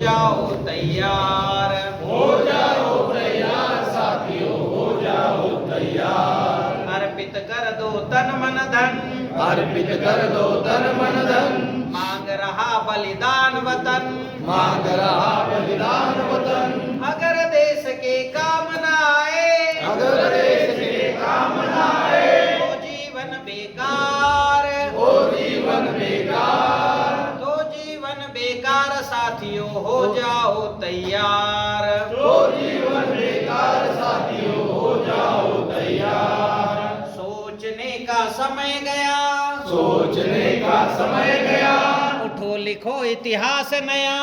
जाओ तैयार, हो जाओ तैयार साथियों, हो जाओ तैयार। अर्पित कर दो तन मन धन, अर्पित कर दो तन मन धन, मांग रहा बलिदान वतन। मांग रहा बलिदान वतन। अगर देश के काम न आए, अगर देश के काम न आए, तो जीवन बेकार, ओ जीवन बेकार। तो जीवन बेकार साथियों हो जाओ तैयार। तो जीवन बेकार साथियों, हो जाओ तैयार। सोचने का समय गया, सोचने का समय गया, उठो लिखो इतिहास नया।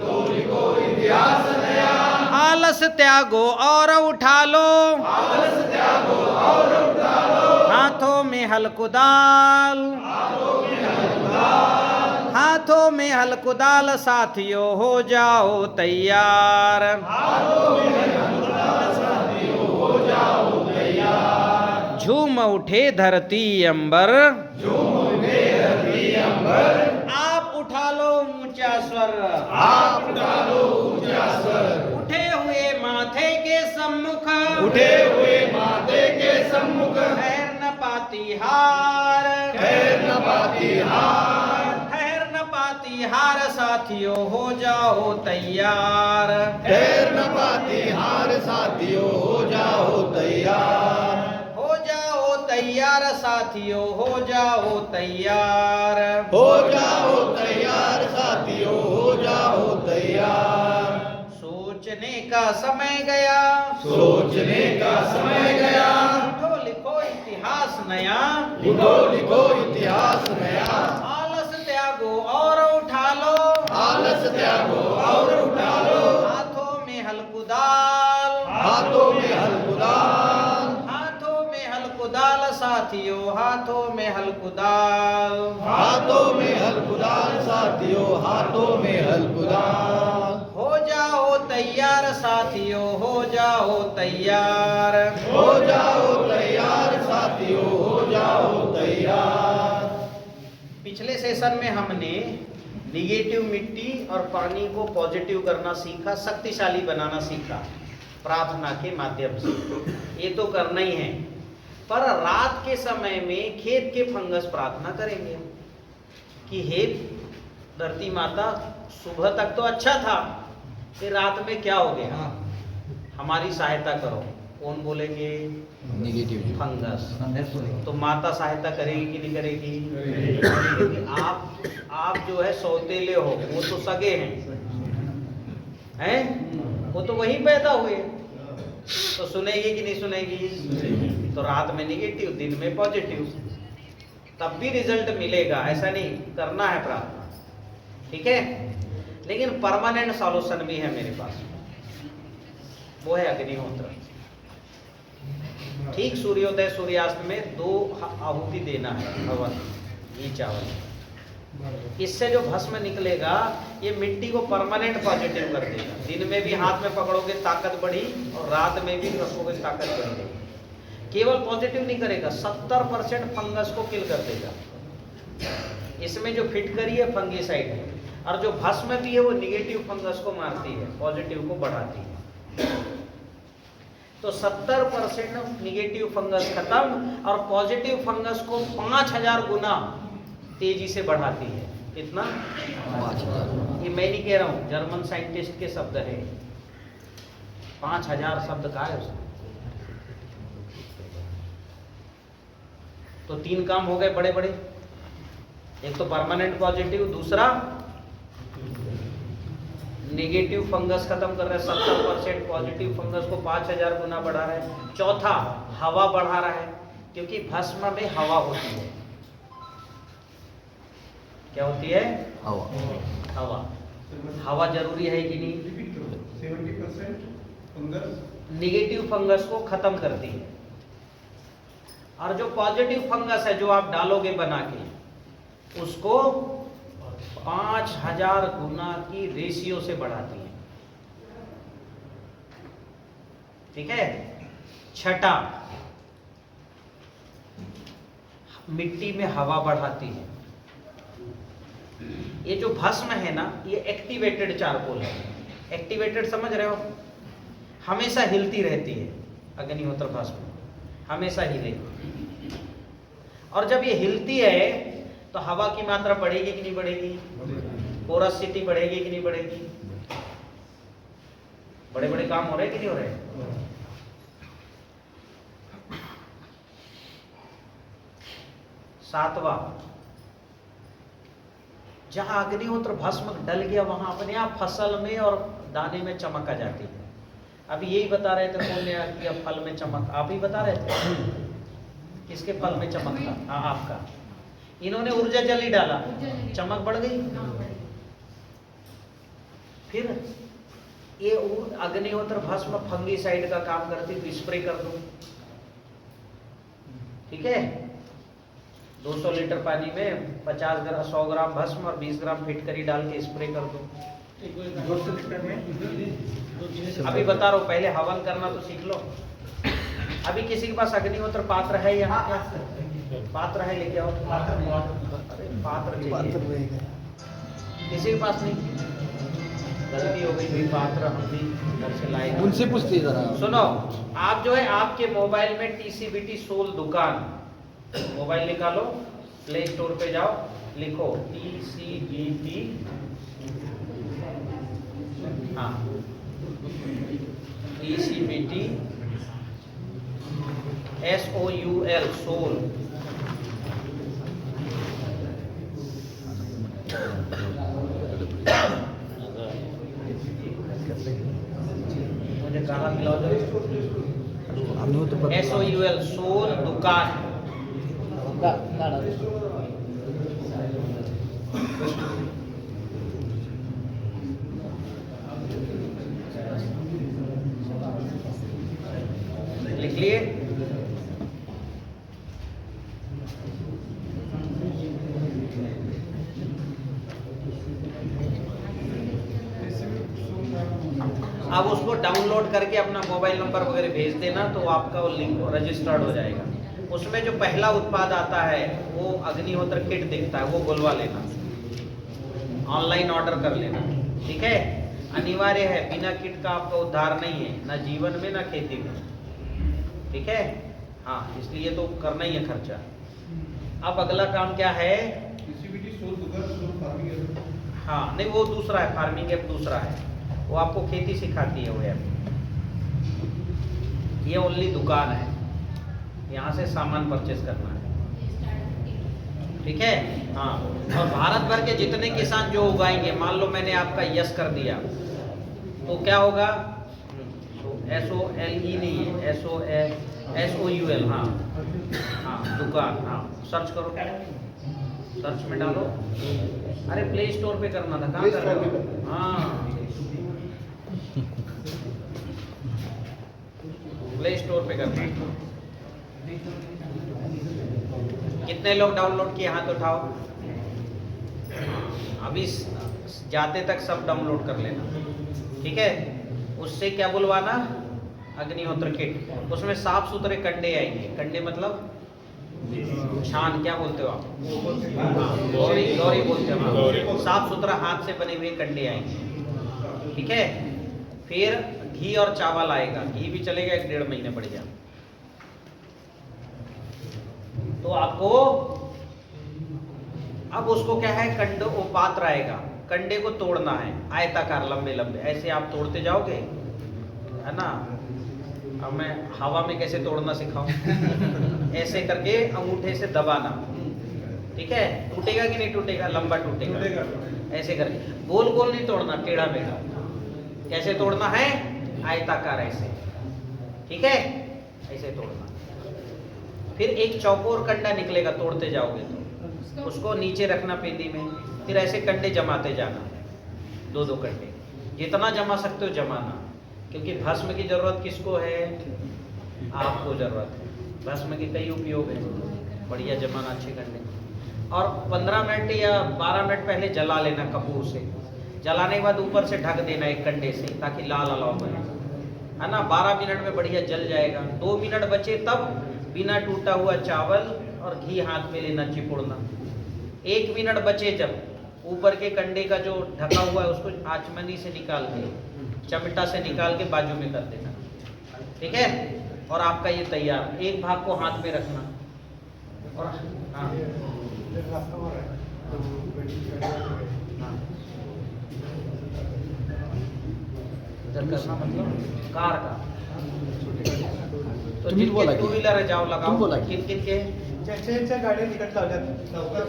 तो लिखो इतिहास नया। आलस त्यागो और उठा लो, आलस त्यागो और उठा लो, हाथों में हल कुदाल, हाथों में हल कुदाल साथियों हो जाओ तैयार। हो जाओ तैयार। झूम उठे धरती अंबर, अंबर, आप उठा लो ऊंचा स्वर। आप उठा लो ऊंचा स्वर। उठे हुए माथे के सम्मुख, उठे हुए माथे के सम्मुख, ठहर न पाती हार, ठहर न पाती हार। ठहर न पाती हार साथियों हो जाओ तैयार। ठहर न पाती हार साथियों, हो जाओ तैयार। हो जाओ तैयार साथियों हो जाओ तैयार। हो जाओ तैयार साथियों, हो जाओ तैयार। सोचने का समय गया, सोचने का समय गया, उठो लिखो इतिहास नया। लिखो लिखो इतिहास नया। आलस त्यागो और उठा लो, आलस त्यागो और उठा लो, हाथों में हल कुदाल, हाथों में हल कुदाल, हाथों में हल कुदाल साथियों हाथों में हल कुदाल। हाथों में हल कुदाल साथियों, हाथों में हल कुदाल। हो जाओ तैयार साथियों हो जाओ तैयार। हो जाओ तैयार साथियों, हो जाओ तैयार। पिछले सेशन में हमने निगेटिव मिट्टी और पानी को पॉजिटिव करना सीखा, शक्तिशाली बनाना सीखा प्रार्थना के माध्यम से। ये तो करना ही है, पर रात के समय में खेत के फंगस प्रार्थना करेंगे कि हे धरती माता, सुबह तक तो अच्छा था, फिर रात में क्या हो गया, हमारी सहायता करो। कौन बोलेंगे? Negative fungus. तो माता सहायता करेगी कि नहीं करेगी? क्योंकि आप जो है सौतेले हो, वो तो सगे हैं, वो तो वहीं पैदा हुए, तो सुनेगी कि नहीं सुनेगी? तो रात में निगेटिव, दिन में पॉजिटिव, तब भी रिजल्ट मिलेगा। ऐसा नहीं, करना है प्रार्थना, ठीक है। लेकिन परमानेंट सॉल्यूशन भी है मेरे पास, वो है अग्निहोत्र। ठीक सूर्योदय सूर्यास्त में 2 आहुति देना है हवन, घी चावल। इससे जो भस्म निकलेगा ये मिट्टी को परमानेंट पॉजिटिव कर देगा। दिन में भी हाथ में पकड़ोगे ताकत बढ़ी, और रात में भी रखोगे ताकत बढ़ेगी। केवल पॉजिटिव नहीं करेगा, 70% फंगस को किल कर देगा। इसमें जो फिटकरी है फंगीसाइड है, और जो भस्म भी है वो निगेटिव फंगस को मारती है, पॉजिटिव को बढ़ाती है। तो 70% निगेटिव फंगस खत्म, और पॉजिटिव फंगस को 5000 गुना तेजी से बढ़ाती है। कितना? 5000। ये मैं नहीं कह रहा हूं, जर्मन साइंटिस्ट के शब्द है। 5000 शब्द का है उसमें। तो 3 काम हो गए बड़े बड़े, एक तो परमानेंट पॉजिटिव, दूसरा नेगेटिव फंगस खत्म कर रहा है, 70% पॉजिटिव फंगस को 5000 गुना बढ़ा रहा है। चौथा, हवा बढ़ा रहा है, क्योंकि भस्म में हवा होती है। क्या होती है? हवा। हवा। हवा जरूरी है कि नहीं? 70% फंगस निगेटिव फंगस को खत्म करती है, और जो पॉजिटिव फंगस है जो आप डालोगे बना के, उसको 5000 गुना की रेशियो से बढ़ाती है, ठीक है। छठा, मिट्टी में हवा बढ़ाती है। ये जो भस्म है ना, ये एक्टिवेटेड चारकोल है। एक्टिवेटेड समझ रहे हो, हमेशा हिलती रहती है अग्निहोत्र भस्म, हमेशा हिलेगी। और जब ये हिलती है तो हवा की मात्रा बढ़ेगी कि नहीं बढ़ेगी, पोरसिटी बढ़ेगी कि नहीं बढ़ेगी। बड़े बड़े काम हो रहे कि नहीं हो रहे। सातवां, जहां अग्निहोत्र भस्म डल गया वहां अपने आप फसल में और दाने में चमक आ जाती है। अभी यही बता रहे थे कौन ने किया फल में चमक, आप ही बता रहे थे किसके फल में चमक था। हाँ आपका, इन्होंने ऊर्जा जल ही डाला, चमक बढ़ गई। फिर ये अग्निहोत्र भस्म फंगीसाइड का काम करती, तो स्प्रे कर दो, ठीक है। 200 लीटर पानी में 50 ग्राम 100 ग्राम भस्म और 20 ग्राम फिटकरी डाल के स्प्रे कर दो। 200 लीटर में अभी बता रहा हूँ, पहले हवन करना तो सीख लो। अभी किसी के पास अग्निहोत्र पात्र है यहाँ क्या? पात्र है, लेके आओ। अरे पात्र चाहिए, किसी के पास नहीं, गलती हो गई, कोई पात्र हम भी घर से लाए। उनसे पूछते जरा। सुनो, आप जो है आपके मोबाइल में TCBT सोल दुकान, मोबाइल निकालो, प्ले स्टोर पे जाओ, लिखो TCBT, हाँ TCBT SOUL सोल। मुझे गाना मिलाओ जरा। SOUL सोल दुकान। लिख लिए। अब उसको डाउनलोड करके अपना मोबाइल नंबर वगैरह भेज देना, तो आपका वो लिंक रजिस्टर्ड हो जाएगा। उसमें जो पहला उत्पाद आता है वो अग्निहोत्र किट दिखता है, वो बुलवा लेना, ऑनलाइन ऑर्डर कर लेना, ठीक है। अनिवार्य है, बिना किट का आपका उद्धार नहीं है, ना जीवन में ना खेती में, ठीक है। हाँ, इसलिए तो करना ही है खर्चा। अब अगला काम क्या है? TCBT सोल दुकान, सोल फार्मिंग ऐप। हाँ नहीं, वो दूसरा है, फार्मिंग ऐप दूसरा है, वो आपको खेती सिखाती है वो ऐप। ये ओनली दुकान है, यहाँ से सामान परचेस करना है, ठीक है। हाँ, और भारत भर के जितने किसान जो उगाएंगे, मान लो मैंने आपका यस कर दिया, तो क्या होगा? SOLE नहीं है, SOUL। हाँ हाँ दुकान, हाँ सर्च करो, सर्च में डालो। अरे प्ले स्टोर पे करना था, कहाँ कर रहे हो? हाँ प्ले स्टोर पे करना है। कितने लोग डाउनलोड किए, हाथ उठाओ। अभी जाते तक सब डाउनलोड कर लेना, ठीक है। उससे क्या बुलवाना? अग्निहोत्र किट। उसमें साफ सुथरे कंडे आएंगे। कंडे मतलब छान, क्या बोलते हो आप? गौरी, गौरी बोलते हो। साफ सुथरा हाथ से बने हुए कंडे आएंगे, ठीक है। फिर घी और चावल आएगा, घी भी चलेगा 1-1.5 महीने बढ़िया। तो आपको अब उसको क्या है, कंडो वो पात्र आएगा, कंडे को तोड़ना है, आयताकार लंबे लंबे, ऐसे आप तोड़ते जाओगे, है ना। अब मैं हवा में कैसे तोड़ना सिखाऊं? ऐसे करके अंगूठे से दबाना, ठीक है। टूटेगा कि नहीं टूटेगा? लंबा टूटेगा। ऐसे करके, गोल गोल नहीं तोड़ना, टेढ़ा मेढ़ा। कैसे तोड़ना है? आयताकार ऐसे, ठीक है, ऐसे तोड़ना। फिर एक चौकोर कंडा निकलेगा, तोड़ते जाओगे तो उसको नीचे रखना पेंदी में। फिर ऐसे कंडे जमाते जाना, 2-2 कंडे, जितना जमा सकते हो जमाना, क्योंकि भस्म की जरूरत किसको है? आपको जरूरत है। भस्म के कई उपयोग है, बढ़िया जमाना अच्छे कंडे। और 15 मिनट या 12 मिनट पहले जला लेना कपूर से। जलाने के बाद ऊपर से ढक देना एक कंडे से, ताकि लाल अलाव बने, है ना। 12 मिनट में बढ़िया जल जाएगा। 2 मिनट बचे तब बिना टूटा हुआ चावल और घी हाथ में लेना, चिपुड़ना। 1 मिनट बचे जब ऊपर के कंडे का जो ढका हुआ है उसको आचमनी से निकाल के, चमटा से निकाल के बाजू में कर देना, ठीक है। और आपका ये तैयार। एक भाग को हाथ में रखना और हाँ इधर करना, मतलब कार का। तो जिनके टू व्हीलर है जाओ लगाओ। किन किन के ज्यांच्या गाड्या तिकट लावल्यात चौकात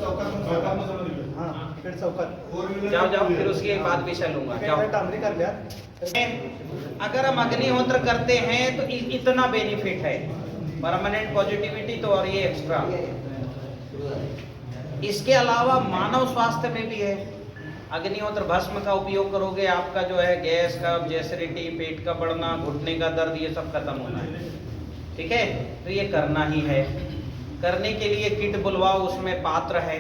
हां तिकट चौकात जाओ जाओ, फिर उसके बाद विषय लूंगा। जाओ। डांबरी करल्यात अगर हम अग्निहोत्र करते हैं तो इतना बेनिफिट है, परमानेंट पॉजिटिविटी तो, और ये एक्स्ट्रा। इसके अलावा मानव स्वास्थ्य में भी है। अग्निहोत्र भस्म का उपयोग करोगे, आपका जो है गैस का, एसिडिटी, पेट का बढ़ना, घुटने का दर्द, ये सब खत्म होना है, ठीक है। तो ये करना ही है। करने के लिए किट बुलवाओ, उसमें पात्र है,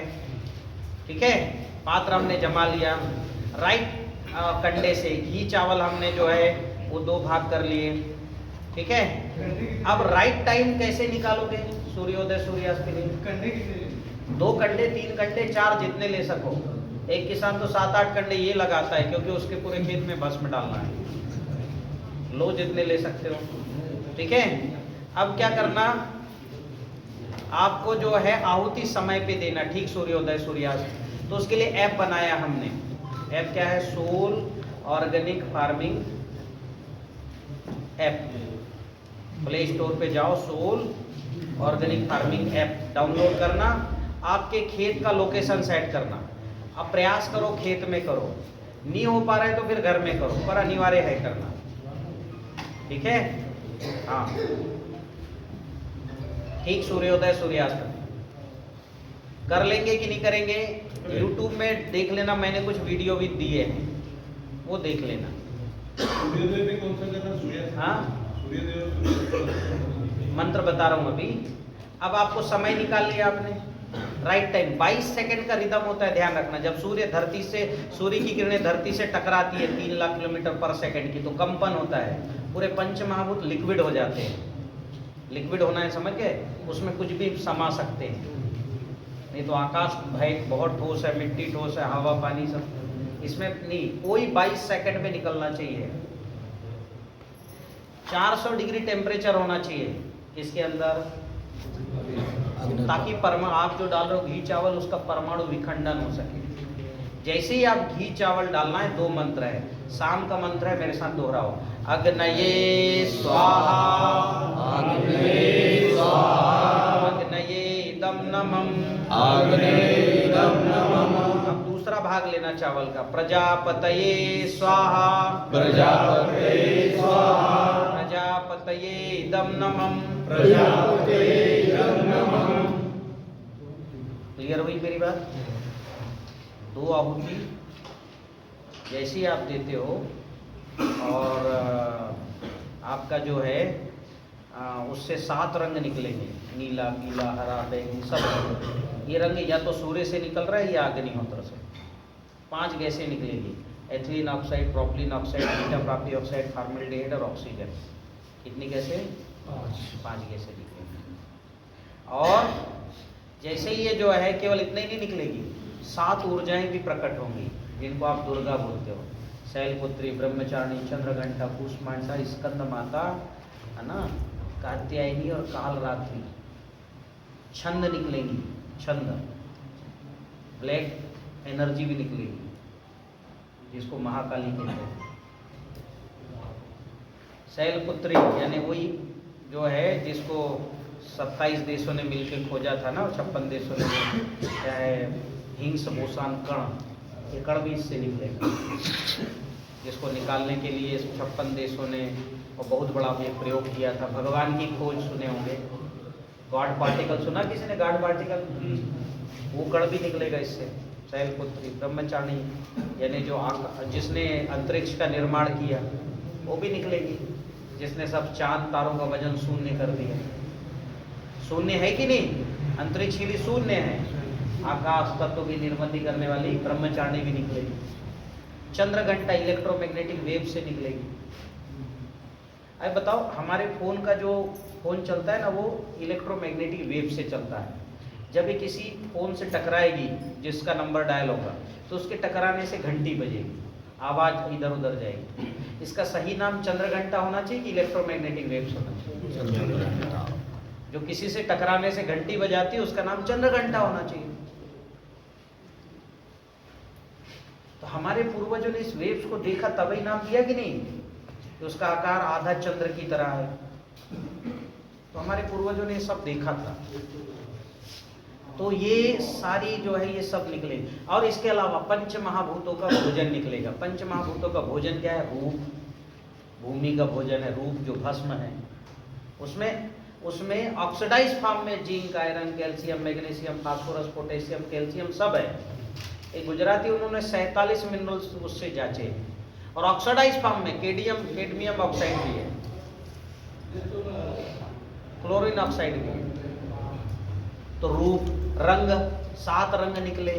ठीक है। पात्र हमने जमा लिया। राइट कंडे से घी चावल हमने जो है वो 2 भाग कर लिए, ठीक है। अब राइट टाइम कैसे निकालोगे सूर्योदय सूर्यास्त के लिए? कंडे किती 2 कंडे, 3 कंडे, 4 जितने ले सको। एक किसान तो 7-8 कंडे ये लगाता है, क्योंकि उसके पूरे खेत में भस्म डालना है। लो जितने ले सकते हो, ठीक है। अब क्या करना, आपको जो है आहुति समय पे देना, ठीक प्रोद्योदय सूर्यास्त। तो उसके लिए ऐप बनाया हमने। ऐप क्या है? Soul organic farming app. Play store पे जाओ, soul organic farming app download करना, आपके खेत का लोकेशन सेट करना। अब प्रयास करो खेत में करो, नहीं हो पा रहा है तो फिर घर में करो, पर अनिवार्य है करना, ठीक है। हाँ ठीक, सूर्योदय सूर्यास्त कर लेंगे कि नहीं करेंगे? YouTube में देख लेना, मैंने कुछ वीडियो भी दिए हैं, वो देख लेना। सूर्योदय में कौन सा करना? सूर्यास्त। हाँ सूर्योदय मंत्र बता रहा हूँ अभी। अब आपको समय निकाल लिया आपने, राइट टाइम 22 सेकंड का रिदम होता है, ध्यान रखना। जब सूर्य की किरणें धरती से टकराती है 3 लाख किलोमीटर पर सेकंड की, तो कंपन होता है, पूरे पंच महाभूत लिक्विड हो जाते हैं। लिक्विड होना है, समझ गए? उसमें कुछ भी समा सकते हैं, नहीं तो आकाश भाई बहुत ठोस है, मिट्टी ठोस है, हवा पानी सब, इसमें नहीं। कोई 22 सेकंड में निकलना चाहिए। 400 डिग्री टेम्परेचर होना चाहिए इसके अंदर, ताकि आप जो डाल रहे हो घी चावल, उसका परमाणु विखंडन हो सके। जैसे ही आप घी चावल डालना है, 2 मंत्र है, शाम का मंत्र है, मेरे साथ दोहराओ। अग्नये स्वाहा, अग्नये स्वाहा, अग्नये इदं नमः, अग्नये इदं नमः। अब दूसरा भाग लेना चावल का। प्रजापतये स्वाहा, प्रजापतये स्वाहा, प्रजापतये इदं नमः, प्रजापतये इदं नमः। क्लियर हुई मेरी बात? 2 आहुति जैसी आप देते हो, और आपका जो है उससे 7 रंग निकलेंगे, नीला, पीला, हरा, बैंगनी, सब रंग। ये रंग या तो सूर्य से निकल रहा है या अग्निहोत्र से। 5 गैसें निकलेगी, ethylene oxide, propylene oxide, beta प्रापी ऑक्साइड, फॉर्मल्डिहाइड और ऑक्सीजन। कितनी गैसें? 5 गैसें निकलेंगी। और जैसे ये जो है केवल इतने ही नहीं निकलेगी, 7 ऊर्जाएं भी प्रकट होंगी, जिनको आप दुर्गा बोलते हो। शैलपुत्री, ब्रह्मचारिणी, चंद्रघंटा, कूष्मांडा, स्कंद माता, है ना, कात्यायनी और कालरात्रि। छंद निकलेंगी, छंद, ब्लैक एनर्जी भी निकलेगी, जिसको महाकाली कहते हैं। शैलपुत्री यानी वही जो है जिसको 27 देशों ने मिलकर खोजा था ना, और 56 देशों ने, क्या है, हिंस बोसान कण, ये कण भी इससे निकलेगा, जिसको निकालने के लिए 56 देशों ने और बहुत बड़ा एक प्रयोग किया था। भगवान की खोज सुने होंगे, गॉड पार्टिकल सुना किसी ने? गॉड पार्टिकल, वो कण भी निकलेगा इससे। शैलपुत्री, ब्रह्मचारिणी यानी जो जिसने अंतरिक्ष का निर्माण किया, वो भी निकलेगी, जिसने सब चांद तारों का वजन शून्य कर दिया। शून्य है कि नहीं? अंतरिक्ष के लिए शून्य है। आकाश तत्व की निर्मिति करने वाली ब्रह्मचारिणी भी निकलेगी। चंद्रघंटा इलेक्ट्रोमैग्नेटिक वेव से निकलेगी। अब बताओ, हमारे फोन का जो फोन चलता है ना, वो इलेक्ट्रोमैग्नेटिक वेव से चलता है। जब ये किसी फोन से टकराएगी, जिसका नंबर डायल होगा, तो उसके टकराने से घंटी बजेगी, आवाज इधर उधर जाएगी। इसका सही नाम चंद्र घंटा होना चाहिए कि इलेक्ट्रोमैग्नेटिक वेव्स होना चाहिए? जो किसी से टकराने से घंटी बजाती है उसका नाम चंद्र घंटा होना चाहिए। तो हमारे पूर्वजों ने इस वेव्स को देखा तभी नाम दिया कि नहीं, कि उसका आकार आधा चंद्र की तरह है। तो हमारे पूर्वजों ने सब देखा था। तो ये सारी जो है ये सब निकले। और इसके अलावा पंच महाभूतों का भोजन निकलेगा। पंच महाभूतों का भोजन क्या है? रूप, भूमि का भोजन है रूप, जो भस्म है उसमें ऑक्सीडाइज फॉर्म में zinc, iron, calcium, magnesium, phosphorus, potassium, calcium सब है। एक गुजराती उन्होंने 47 मिनरल्स उससे जांचे, और ऑक्सीडाइज फॉर्म में कैडमियम ऑक्साइड भी है, क्लोरीन ऑक्साइड भी है। तो रूप, रंग, 7 रंग निकले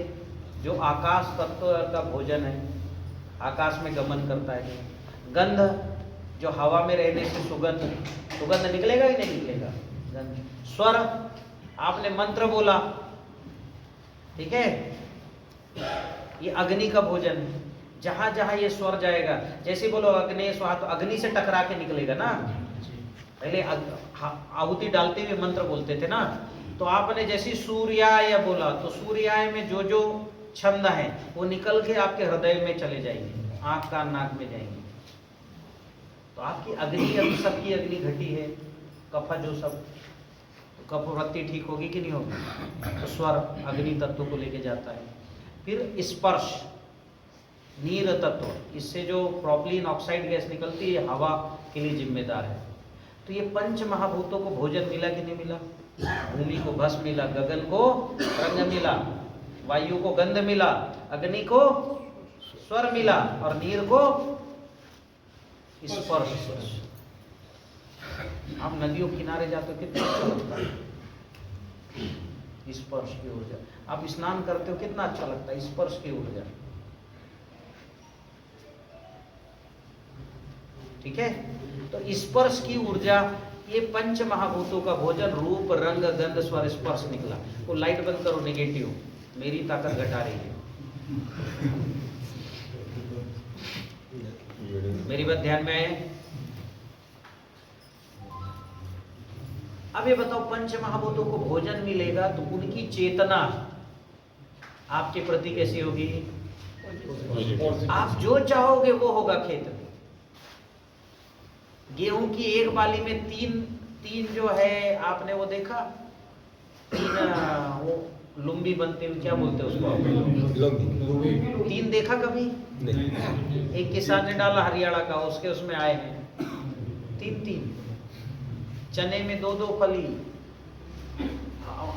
जो आकाश तत्व का भोजन है, आकाश में गमन करता है। गंध, जो हवा में रहने से सुगंध निकलेगा कि नहीं निकलेगा? गंध। स्वर, आपने मंत्र बोला, ठीक है, ये अग्नि का भोजन है। जहां जहां ये स्वर जाएगा, जैसे बोलो अग्नि स्वाहा, तो अग्नि से टकरा के निकलेगा ना। पहले आहुति डालते हुए मंत्र बोलते थे ना, तो आपने जैसे सूर्याय बोला तो सूर्याय में जो जो छंद है वो निकल के आपके हृदय में चले जाएंगे, आंख कान नाक में जाएंगे। तो आपकी अग्नि, अभी सबकी अग्नि घटी है, कफा जो सब, तो कफवृत्ति ठीक होगी कि नहीं होगी? तो स्वर अग्नि तत्व को लेके जाता है। फिर स्पर्श, नीर तत्व, इससे जो प्रोपलीन ऑक्साइड गैस निकलती है हवा के लिए जिम्मेदार है। तो ये पंच महाभूतों को भोजन मिला कि नहीं मिला? भूमि को भस्म मिला, गगन को रंग मिला, वायु को गंध मिला, अग्नि को स्वर मिला, और नीर को स्पर्श। आप नदियों किनारे जाते हो कितना अच्छा लगता है, स्पर्श की ऊर्जा। आप स्नान करते हो कितना अच्छा लगता है, स्पर्श की ऊर्जा। ठीक है, तो स्पर्श की ऊर्जा, ये पंच महाभूतों का भोजन, रूप, रंग, गंध, स्वर, स्पर्श निकला। तो लाइट बंद करो, नेगेटिव, मेरी ताकत घटा रही है। मेरी बात ध्यान में आए? अब ये बताओ, पंच महाभूतों को भोजन मिलेगा तो उनकी चेतना आपके प्रति कैसी होगी? आप जो चाहोगे वो होगा खेत में। गेहूं की एक बाली में तीन जो है, आपने वो देखा, 3 वो लुम्बी बनते हुए, क्या बोलते हैं उसको आप? 3 देखा कभी? नहीं। एक किसान ने डाला हरियाणा का, उसमें आए हैं 3। चने में 2 फली।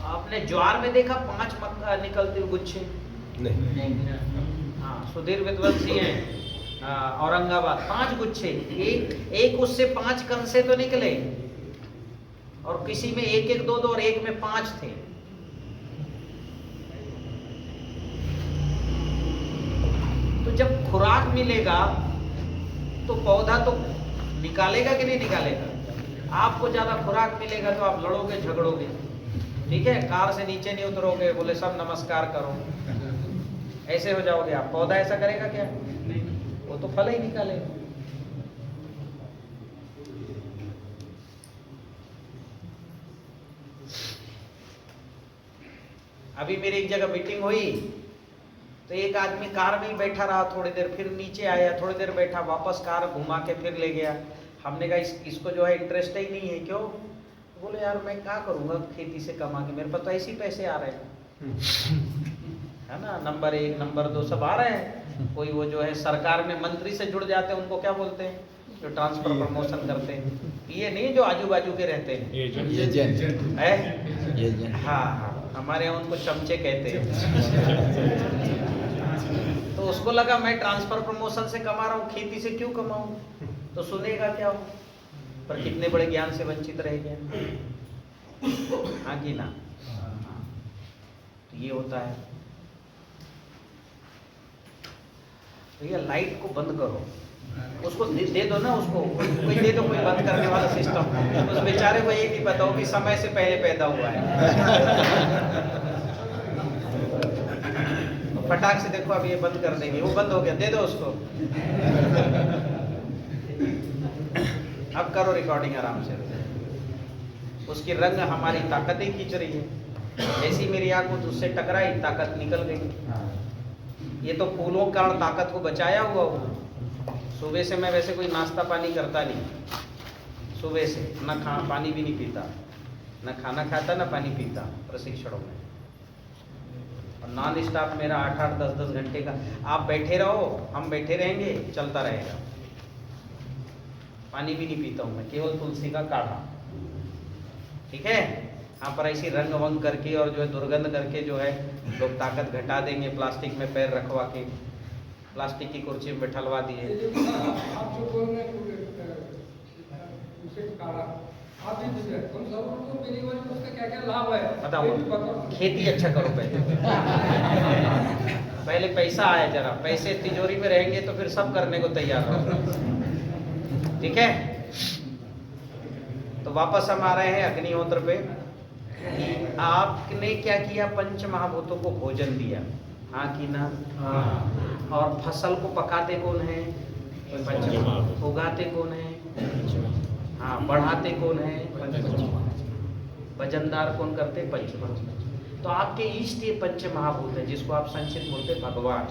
आपने ज्वार में देखा 5 निकलते हुए गुच्छे? नहीं। हाँ, सुधीर विद्वंसी हैं औरंगाबाद, 5 गुच्छे, एक उससे 5 कण से तो निकले, और किसी में 1-1, 2-2 और एक में 5 थे। तो जब खुराक मिलेगा तो पौधा तो निकालेगा कि नहीं निकालेगा? आपको ज्यादा खुराक मिलेगा तो आप लड़ोगे, झगड़ोगे, ठीक है, कार से नीचे नहीं उतरोगे, बोले सब नमस्कार करो, ऐसे हो जाओगे आप। पौधा ऐसा करेगा क्या? वो तो फल ही निकालेगा। अभी मेरी एक जगह मीटिंग हुई तो एक आदमी कार में ही बैठा रहा थोड़ी देर, फिर नीचे आया, थोड़ी देर बैठा, वापस कार घुमा के फिर ले गया। हमने कहा इसको जो है इंटरेस्ट ही नहीं है। क्यों? बोले यार मैं क्या करूंगा खेती से कमा के, मेरे पास तो ऐसे ही पैसे आ रहे हैं, है ना, नंबर 1 नंबर 2 सब आ रहे हैं। कोई वो जो है सरकार में मंत्री से जुड़ जाते हैं, उनको क्या बोलते हैं, जो ट्रांसफर प्रमोशन करते हैं, ये नहीं जो आजू बाजू के रहते हैं, एजेंट। हाँ, हमारे यहाँ उनको चमचे कहते हैं। तो उसको लगा मैं ट्रांसफर प्रमोशन से कमा रहा हूँ, खेती से क्यों कमाऊं? तो सुनेगा क्या हो, पर कितने बड़े ज्ञान से वंचित रह गया। हाँ कि ना? तो ये होता है। तो ये लाइट को बंद करो, उसको दे दो ना, उसको कोई दे दो, कोई बंद करने वाला सिस्टम। उस बेचारे को ये नहीं पता हो कि समय से पहले पैदा हुआ है। फटाक से देखो, अब ये बंद कर देंगे, वो बंद हो गया, दे दो उसको। अब करो रिकॉर्डिंग आराम से। उसकी रंग हमारी ताकत ही खींच रही है। जैसी मेरी आंख उससे टकराई, ताकत निकल गई। ये तो फूलों का ताकत को बचाया हुआ हूँ। सुबह से मैं वैसे कोई नाश्ता पानी करता नहीं, सुबह से ना पानी भी नहीं पीता, ना खाना खाता ना पानी पीता प्रशिक्षणों में। और नॉन स्टॉप मेरा 8-8 10-10 घंटे का। आप बैठे रहो, हम बैठे रहेंगे, चलता रहेगा। पानी भी नहीं पीता हूँ मैं, केवल तुलसी का काढ़ा। ठीक है, यहाँ पर ऐसी रंग वंग करके और जो है दुर्गंध करके जो है लोग ताकत घटा देंगे। प्लास्टिक में पैर रखवा के, प्लास्टिक की कुर्सी में बैठलवा दिए। आप जो बोल रहे हैं उसे काढ़ा, आप भी दूसरे हम सब लोगों को मेरी वजह उसका क्या क्या लाभ है बताओ। खेती अच्छा करो पहले। पहले पैसा आए जरा, पैसे तिजोरी में रहेंगे तो फिर सब करने को तैयार रहो। ठीक है, तो वापस हम आ रहे हैं अग्निहोत्र पे। आपने क्या किया? पंच महाभूतों को भोजन दिया, हाँ कि ना? और फसल को पकाते कौन है? पंच। उगाते कौन है? हाँ, बढ़ाते कौन है? वजनदार कौन करते? पंच महाभूत। तो आपके इष्ट ये पंच महाभूत है, जिसको आप संक्षिप्त बोलते भगवान।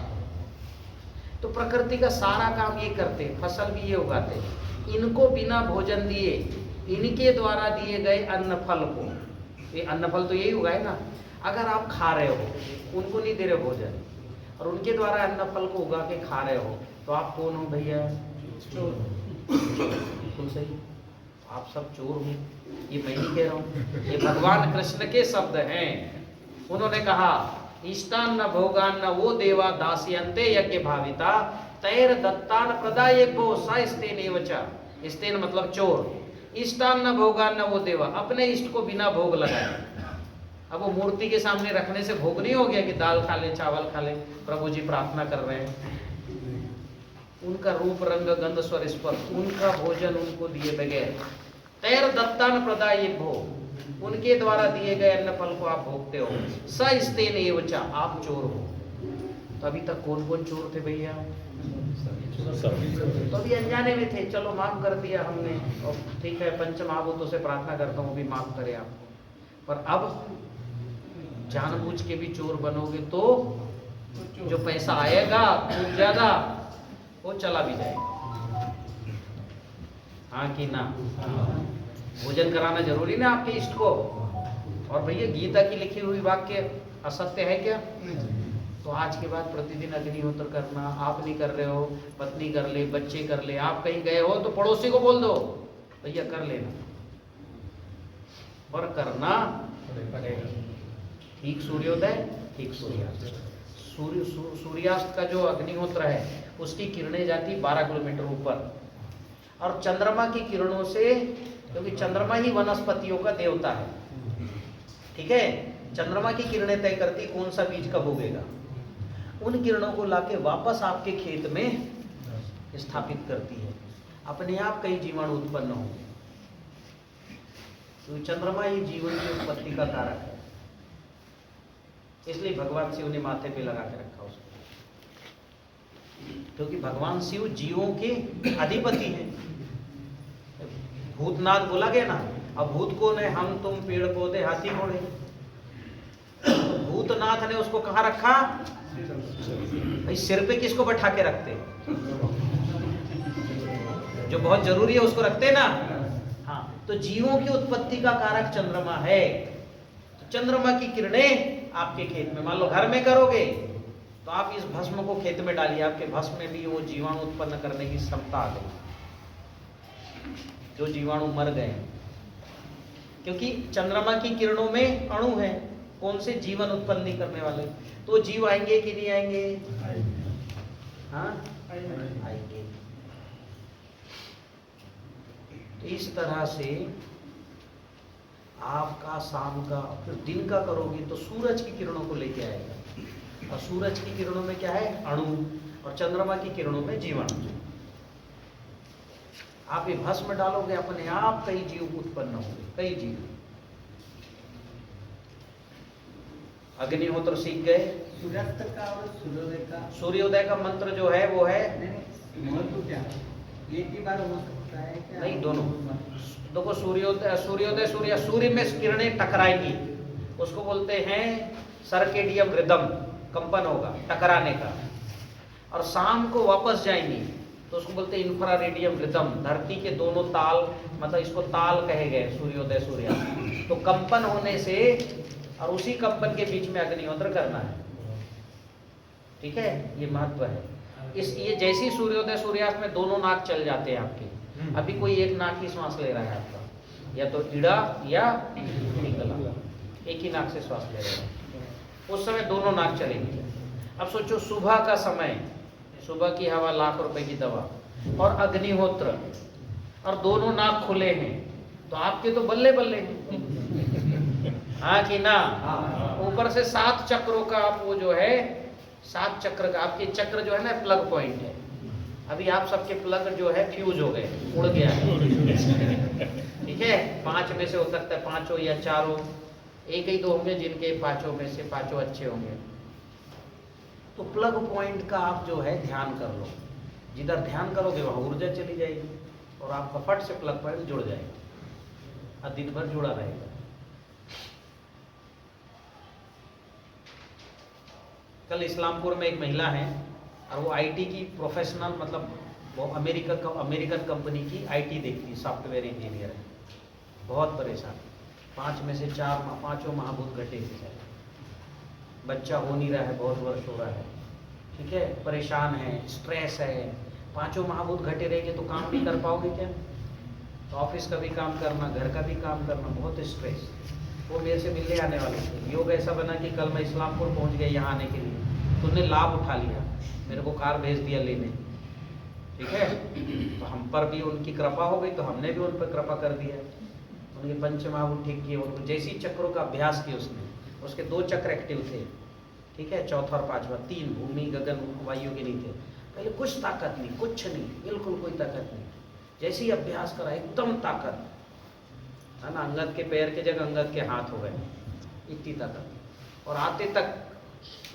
तो प्रकृति का सारा काम ये करते, फसल भी ये उगाते। इनको बिना भोजन दिए, इनके द्वारा दिए गए अन्न फल को, ये अन्न फल तो यही उगाए ना। अगर आप खा रहे हो, उनको नहीं दे रहे भोजन, और उनके द्वारा अन्न फल को उगा के खा रहे हो, तो आप कौन हो भैया? चोर। बिल्कुल सही, आप सब चोर हो। ये मैं नहीं कह रहा हूँ, ये भगवान कृष्ण के शब्द हैं। उन्होंने कहा, इष्टान्न भोगान्न वो देवा दास्यन्ते यज्ञ भाविता तैर दत्तान प्रदायेभ्यो स स्तेनेव च। स्तेन मतलब चोर। इष्टान्न भोगान्न वो देवा, अपने इष्ट को बिना भोग लगाए। अब वो मूर्ति के सामने रखने से भोग नहीं हो गया कि दाल खा ले, चावल खा ले, प्रभु जी प्रार्थना कर रहे हैं। उनका रूप रंग गंध स्वर स्पर्श, उनका भोजन उनको दिए बगैर। तैर दत्तान प्रदायेभ्यो, उनके द्वारा दिए गए अन्न फल को आप भोगते हो। स स्तेनेव च, आप चोर हो। तो अभी तक कौन कौन चोर थे भैया? तो अभी अनजाने में थे, चलो माफ कर दिया हमने, और ठीक है, पंच महाभूतों से प्रार्थना करता हूँ भी माफ करे आपको। पर अब जानबूझ के भी चोर बनोगे तो जो पैसा आएगा खूब ज्यादा, वो चला भी जाएगा। हाँ कि ना? भोजन कराना जरूरी ना आपके इष्ट को। और भैया गीता की लिखी हुई वाक्य असत्य है क्या? तो आज के बाद प्रतिदिन अग्निहोत्र करना। आप नहीं कर रहे हो, पत्नी कर ले, बच्चे कर ले। आप कहीं गए हो तो पड़ोसी को बोल दो, भैया कर लेना, पर करना पड़ेगा। ठीक सूर्योदय, ठीक सूर्यास्त। सूर्यास्त का जो अग्निहोत्र है, उसकी किरणें जाती 12 किलोमीटर ऊपर, और चंद्रमा की किरणों से, क्योंकि चंद्रमा ही वनस्पतियों का देवता है, ठीक है, चंद्रमा की किरणें तय करती कौन सा बीज कब उगेगा। उन किरणों को लाके वापस आपके खेत में स्थापित करती है। अपने आप कई जीवाणु उत्पन्न होंगे, तो चंद्रमा ही जीवन की उत्पत्ति का कारक है। इसलिए भगवान शिव ने माथे पे लगा के रखा उसको, क्योंकि भगवान शिव जीवों के अधिपति हैं। भूतनाथ बोला गया ना। अब भूत कौन है? हम तुम पेड़ पौधे हाथी घोड़े। भूतनाथ ने उसको कहाँ रखा? भाई सिर पे किसको बैठा के रखते? जो बहुत जरूरी है उसको रखते ना। हाँ, तो जीवों की उत्पत्ति का कारक चंद्रमा है। चंद्रमा की किरणें आपके खेत में, मान लो घर में करोगे तो आप इस भस्म को खेत में डालिए, आपके भस्म में भी वो जीवाणु उत्पन्न करने की क्षमता आ गई, जो जीवाणु मर गए। क्योंकि चंद्रमा की किरणों में अणु है, कौन से जीवन उत्पन्न नहीं करने वाले, तो जीव आएंगे कि नहीं आएंगे? हाँ, आएंगे। तो इस तरह से आपका शाम का, फिर दिन का करोगे तो सूरज की किरणों को लेके आएगा, और सूरज की किरणों में क्या है? अणु, और चंद्रमा की किरणों में जीवाणु। आप ये भस्म डालोगे, अपने आप कई जीव उत्पन्न होंगे, कई जीव। अग्निहोत्र सीख गए, सूर्यास्त का और सूर्योदय का सूर्योदय का मंत्र जो है वो है, महत्व क्या है? एक ही बार हो सकता है क्या? नहीं दोनों। देखो सूर्योदय सूर्य में किरणें टकराएंगी, उसको बोलते हैं सर्केडियम रिदम, कंपन होगा टकराने का। और शाम को वापस जाएंगी तो उसको बोलते हैं इंफ्रारेडियम रिदम, धरती के दोनों ताल, मतलब इसको ताल कहे गए सूर्योदय सूर्यास्त। तो कंपन होने से और उसी कंपन के बीच में अग्निहोत्र करना है, ठीक है, ये महत्व है। ये जैसी सूर्योदय सूर्यास्त में दोनों नाक चल जाते हैं आपके। अभी कोई एक नाक ही श्वास ले रहा है आपका, या तो इड़ा या निकला, एक ही नाक से श्वास ले रहे हैं, उस समय दोनों नाक चलेंगे। अब सोचो सुबह का समय, सुबह की हवा लाख रुपए की दवा, और अग्निहोत्र, और दोनों नाक खुले हैं, तो आपके तो बल्ले बल्ले हैं, हाँ कि ना। ऊपर से 7 चक्रों का आप वो जो है 7 चक्र का, आपके चक्र जो है ना प्लग पॉइंट है। अभी आप सबके प्लग जो है फ्यूज हो गए, उड़ गया है, ठीक है। 5 में से हो सकता है 5 या 4, एक ही 2 होंगे जिनके 5 में से 5 अच्छे होंगे। तो प्लग पॉइंट का आप जो है ध्यान कर लो, जिधर ध्यान करोगे वहाँ ऊर्जा चली जाएगी और आपका फट से प्लग पॉइंट जुड़ जाएगा और दिन भर जुड़ा रहेगा। कल इस्लामपुर में एक महिला है और वो आईटी की प्रोफेशनल, मतलब वो अमेरिकन कंपनी की आईटी देखती, सॉफ्टवेयर इंजीनियर है, बहुत परेशान। 5 में से 4 5 महाभूत घटे थे, बच्चा हो नहीं रहा है, बहुत वर्ष हो रहा है, ठीक है, परेशान है, स्ट्रेस है। 5 महाभूत घटे रहेंगे तो काम भी कर पाओगे क्या? तो ऑफिस का भी काम करना, घर का भी काम करना, बहुत स्ट्रेस। वो मेरे से मिलने आने वाले थे। योग ऐसा बना कि कल मैं इस्लामपुर पहुंच गया यहाँ आने के लिए, तो उन्होंने लाभ उठा लिया, मेरे को कार भेज दिया लेने, ठीक है। तो हम पर भी उनकी कृपा हो गई, तो हमने भी उन पर कृपा कर दिया, उनके 5 महाभूत ठीक किए। उनको जैसी चक्रों का अभ्यास किया उसके 2 चक्र एक्टिव थे, ठीक है, चौथा और 5वां, 3 भूमि गगन वायु के नहीं थे। पहले कुछ ताकत नहीं, कुछ नहीं, बिल्कुल कोई ताकत नहीं। जैसे ही अभ्यास करा एकदम ताकत, है ना, अंगद के पैर के जगह अंगद के हाथ हो गए, इतनी ताकत। और आते तक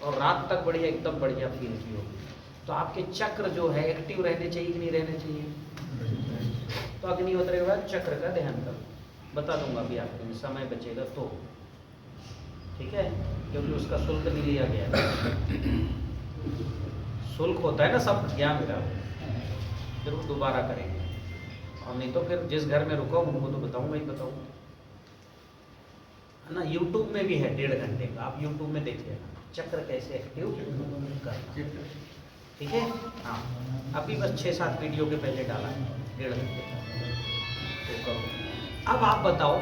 और रात तक बढ़िया, एकदम बढ़िया फील की होगी। तो आपके चक्र जो है एक्टिव रहने चाहिए कि नहीं रहने चाहिए? तो अग्निहोत्र के बाद चक्र का ध्यान करो, बता दूंगा अभी आपको, समय बचेगा तो, ठीक है, क्योंकि उसका शुल्क नहीं लिया गया। शुल्क होता है ना सब ज्ञान का, फिर वो दोबारा करेंगे। और नहीं तो फिर जिस घर में रुका उनको तो बताऊंगा ही बताऊंगा, है ना। यूट्यूब में भी है 1.5 घंटे का, आप यूट्यूब में देख लेना, चक्र कैसे एक्टिव करना, ठीक है। हाँ, अभी बस 6-7 वीडियो के पहले डाला है 1.5 घंटे तो करो। अब आप बताओ,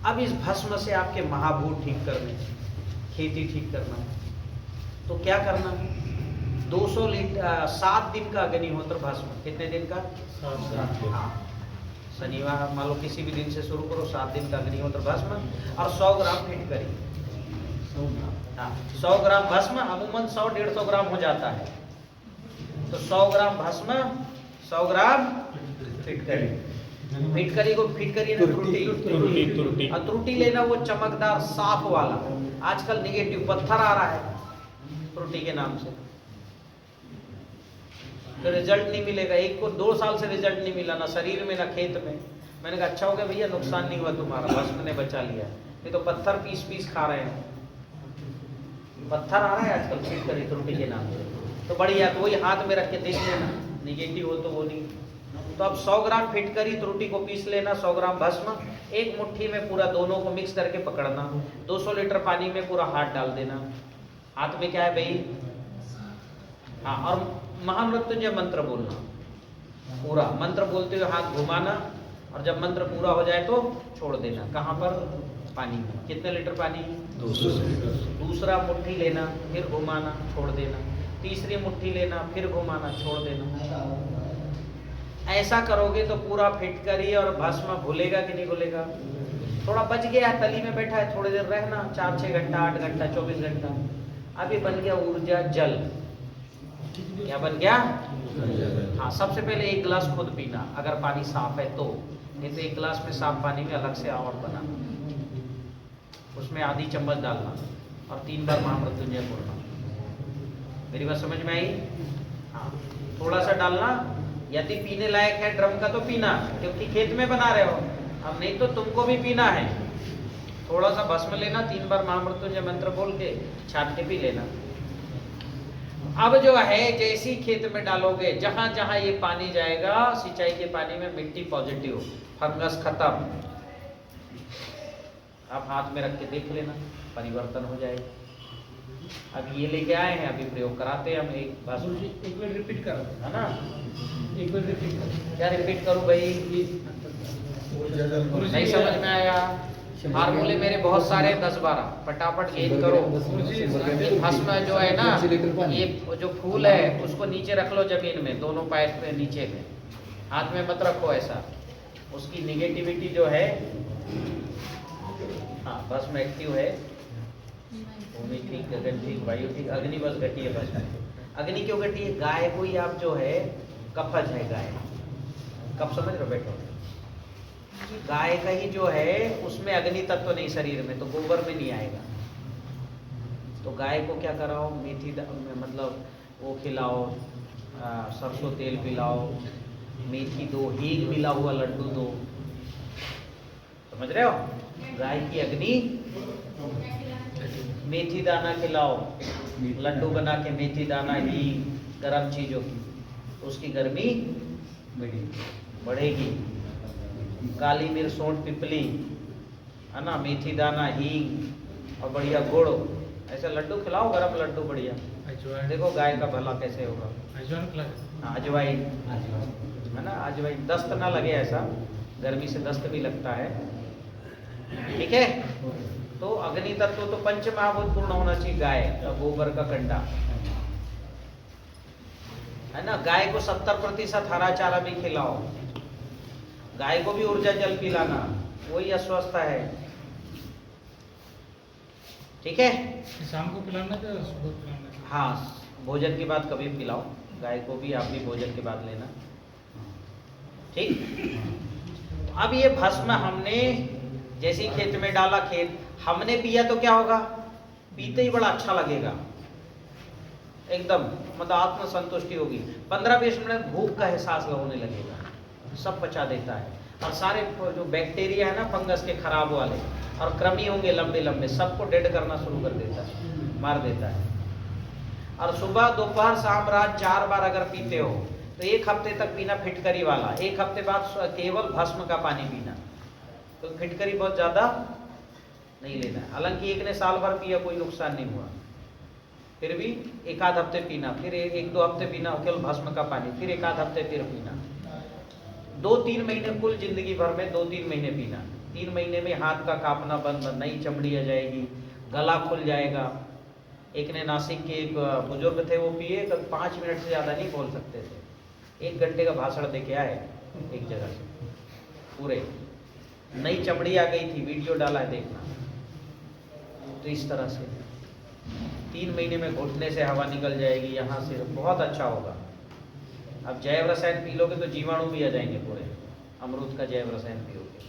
अब इस भस्म से आपके महाभूत ठीक करने, खेती ठीक करना, तो क्या करना है? 200 लीटर 7 दिन का अग्निहोत्र भस्म। कितने दिन का? 7 दिन। हाँ, शनिवार मान लो किसी भी दिन से शुरू करो, 7 दिन का अग्निहोत्र भस्म और 100 ग्राम फिटकरी। हाँ, 100 ग्राम भस्म, अमूमन 100-150 ग्राम हो जाता है, तो 100 ग्राम भस्म, 100 ग्राम फिटकरी। फिटकरी को फिटकरी ने त्रुटि, और त्रुटि लेना वो चमकदार साफ वाला। आजकल निगेटिव पत्थर आ रहा है त्रुटि के नाम से, तो रिजल्ट नहीं मिलेगा। एक को 2 साल से रिजल्ट नहीं मिला, ना शरीर में ना खेत में। मैंने कहा अच्छा हो गया भैया, नुकसान नहीं हुआ तुम्हारा, भस्म ने बचा लिया, नहीं तो पत्थर पीस खा रहे हैं। पत्थर आ रहा है आजकल फिटकरी त्रुटि के नाम से, तो बढ़िया, तो वही हाथ में रख के देख लेना, निगेटिव हो तो वो नहीं। तो अब 100 ग्राम फिटकरी त्रुटि को पीस लेना, 100 ग्राम भस्म, एक मुट्ठी में पूरा दोनों को मिक्स करके पकड़ना, 200 लीटर पानी में पूरा हाथ डाल देना। हाथ में क्या है भाई? हाँ, और महामृत्युंजय मंत्र बोलना, पूरा मंत्र बोलते हुए हाथ घुमाना, और जब मंत्र पूरा हो जाए तो छोड़ देना। कहाँ पर? पानी में। कितने लीटर पानी? 200 लीटर। दूसरा मुट्ठी लेना, फिर घुमाना, छोड़ देना, तीसरी मुट्ठी लेना, फिर घुमाना, छोड़ देना। ऐसा करोगे तो पूरा फिटकरी और भस्म घुलेगा कि नहीं घुलेगा? थोड़ा बच गया है, तली में बैठा है, थोड़ी देर रहना, 4-6 घंटा, 8 घंटा, 24 घंटा, अभी बन गया ऊर्जा जल। क्या बन गया? हाँ, सबसे पहले 1 गिलास खुद पीना, अगर पानी साफ है तो, नहीं तो 1 गिलास में साफ पानी में अलग से और बना, उसमें आधी चम्मच डालना, और 3 बार महामृत्युंजय बोलना। मेरी बात समझ में आई? हाँ, थोड़ा सा डालना, यदि पीने लायक है ड्रम का तो पीना, क्योंकि खेत में बना रहे हो। अब नहीं तो तुमको भी पीना है, थोड़ा सा भस्म लेना, 3 बार महामृत्युंजय मंत्र बोल के छाट के पी लेना। अब जो है जैसी खेत में डालोगे, जहां जहां ये पानी जाएगा, सिंचाई के पानी में मिट्टी पॉजिटिव, फंगस खत्म। आप हाथ में रख के देख लेना, परिवर्तन हो जाएगा। अब ये लेके आए हैं, अभी प्रयोग कराते हैं हम। एक बार रिपीट करो, है ना, एक बार रिपीट करो। क्या रिपीट करूं भाई? नहीं समझ में आया? फार्मूले मेरे बहुत सारे 10-12, फटाफट गेन करो। ये भस्म जो है ना, ये जो फूल है उसको नीचे रख लो जमीन में, दोनों पैर पे नीचे में, हाथ में मत रखो ऐसा। उसकी निगेटिविटी जो है, हाँ भस्म एक्टिव है, भूमि ठीक, गगन ठीक, वायु ठीक, अग्नि बस घटी है। बस अग्नि क्यों घटी है? गाय को ही आप जो है कफज है गाय, कब समझ रहे हो बैठो? गाय का ही जो है उसमें अग्नि तत्व नहीं शरीर में, तो गोबर में नहीं आएगा। तो गाय को क्या कराओ, मेथी मतलब वो खिलाओ, सरसों तेल पिलाओ, मेथी दो, हींग मिला हुआ लड्डू दो। समझ रहे हो? गाय की अग्नि, मेथी दाना खिलाओ, लड्डू बना के मेथी दाना, हींग, गर्म चीजों की, उसकी गर्मी बढ़ेगी। काली मिर्च, सौंठ, पिपली, है ना, मेथी दाना, हींग और बढ़िया गुड़, ऐसे लड्डू खिलाओ, गरम लड्डू बढ़िया। देखो गाय का भला कैसे होगा। हाँ, अजवाइन, है ना, अजवाइन, दस्त ना लगे ऐसा, गर्मी से दस्त भी लगता है। ठीक है? तो अग्नि तत्व तो पंच महाभूत पूर्ण होना चाहिए गाय का, गोबर का कंडा, है ना। गाय को 70% हरा चारा भी खिलाओ, गाय को भी ऊर्जा जल पिलाना, वही अस्वस्थ है। ठीक है? शाम को पिलाना है, सुबह पिलाना है? हाँ, भोजन के बाद कभी पिलाओ, गाय को भी आप भी भोजन के बाद लेना। ठीक? तो अब ये भस्म हमने जैसे खेत में डाला, खेत हमने पिया तो क्या होगा? पीते ही बड़ा अच्छा लगेगा, एकदम मतलब आत्म संतुष्टि होगी। 15-20 मिनट भूख का एहसास होने लगेगा, सब पचा देता है। और सारे जो बैक्टीरिया है ना, फंगस के खराब वाले और कृमि होंगे लंबे लंबे, सबको डेड करना शुरू कर देता है, मार देता है। और सुबह दोपहर शाम रात 4 बार अगर पीते हो तो 1 हफ्ते तक पीना फिटकरी वाला, 1 हफ्ते बाद केवल भस्म का पानी पीना। तो फिटकरी बहुत ज्यादा नहीं लेना है। हालांकि एक ने साल भर पिया, कोई नुकसान नहीं हुआ, फिर भी 1-आध हफ्ते पीना, फिर 1-2 हफ्ते पीना केवल भस्म का पानी, फिर 1-आध हफ्ते फिर पीना। 2-3 महीने, कुल जिंदगी भर में 2-3 महीने पीना। 3 महीने में हाथ का कांपना बंद, नई चमड़ी आ जाएगी, गला खुल जाएगा। एक ने नासिक के एक बुजुर्ग थे, वो पिए तो 5 मिनट से ज़्यादा नहीं बोल सकते थे, 1 घंटे का भाषण दे के आए एक जगह से, पूरे नई चमड़ी आ गई थी, वीडियो डाला है देखना। तो इस तरह से 3 महीने में घुटने से हवा निकल जाएगी, यहाँ से बहुत अच्छा होगा। अब जैव रसायन पी लोगे तो जीवाणु भी आ जाएंगे पूरे, अमरूद का जैव रसायन पियोगे।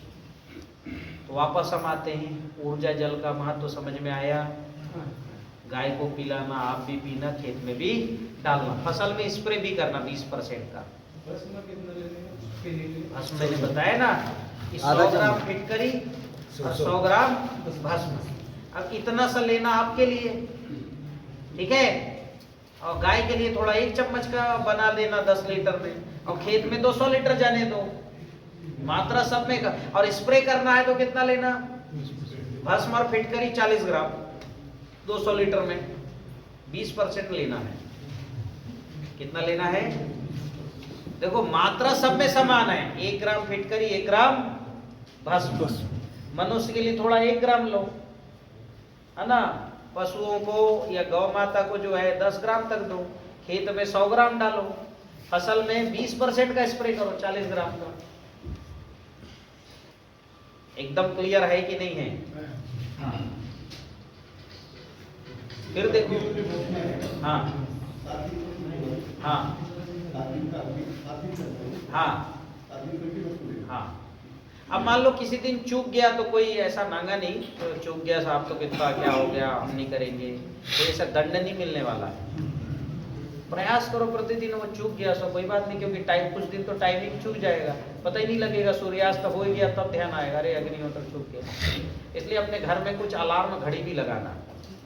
तो वापस हम आते हैं, ऊर्जा जल का महत्व तो समझ में आया। गाय को पिलाना, आप भी पीना, खेत में भी डालना, फसल में स्प्रे भी करना 20% का। भस्म मैंने बताया ना कि 100 ग्राम फिटकरी और 100 ग्राम भस्म। अब इतना सा लेना आपके लिए, ठीक है, और गाय के लिए थोड़ा 1 चम्मच का बना देना 10 लीटर में, और खेत में 200 लीटर जाने दो, मात्रा सब में का। और स्प्रे करना है तो कितना लेना? भस्म और फिटकरी 40 ग्राम 200 लीटर में, 20% लेना है। कितना लेना है? देखो मात्रा सब में समान है, 1 ग्राम फिटकरी 1 ग्राम भस्म। मनुष्य के लिए थोड़ा 1 ग्राम लो, है ना। पशुओं को या गौ माता को जो है 10 ग्राम तक दो, खेत में 100 ग्राम डालो, फसल में 20% का स्प्रे करो 40 ग्राम का। एकदम क्लियर है कि नहीं है? फिर देखो, हाँ हाँ हाँ हाँ, अब मान लो किसी दिन चूक गया तो कोई ऐसा नांगा नहीं तो चूक गया साहब तो कितना क्या हो गया हम नहीं करेंगे, तो ऐसा दंड नहीं मिलने वाला है। प्रयास करो प्रतिदिन, वो चूक गया सो कोई बात नहीं, क्योंकि टाइम कुछ दिन तो टाइमिंग चूक जाएगा, पता ही नहीं लगेगा, सूर्यास्त हो ही गया तब ध्यान आएगा अरे अग्निहोत्र चूक गया। इसलिए अपने घर में कुछ अलार्म घड़ी भी लगाना,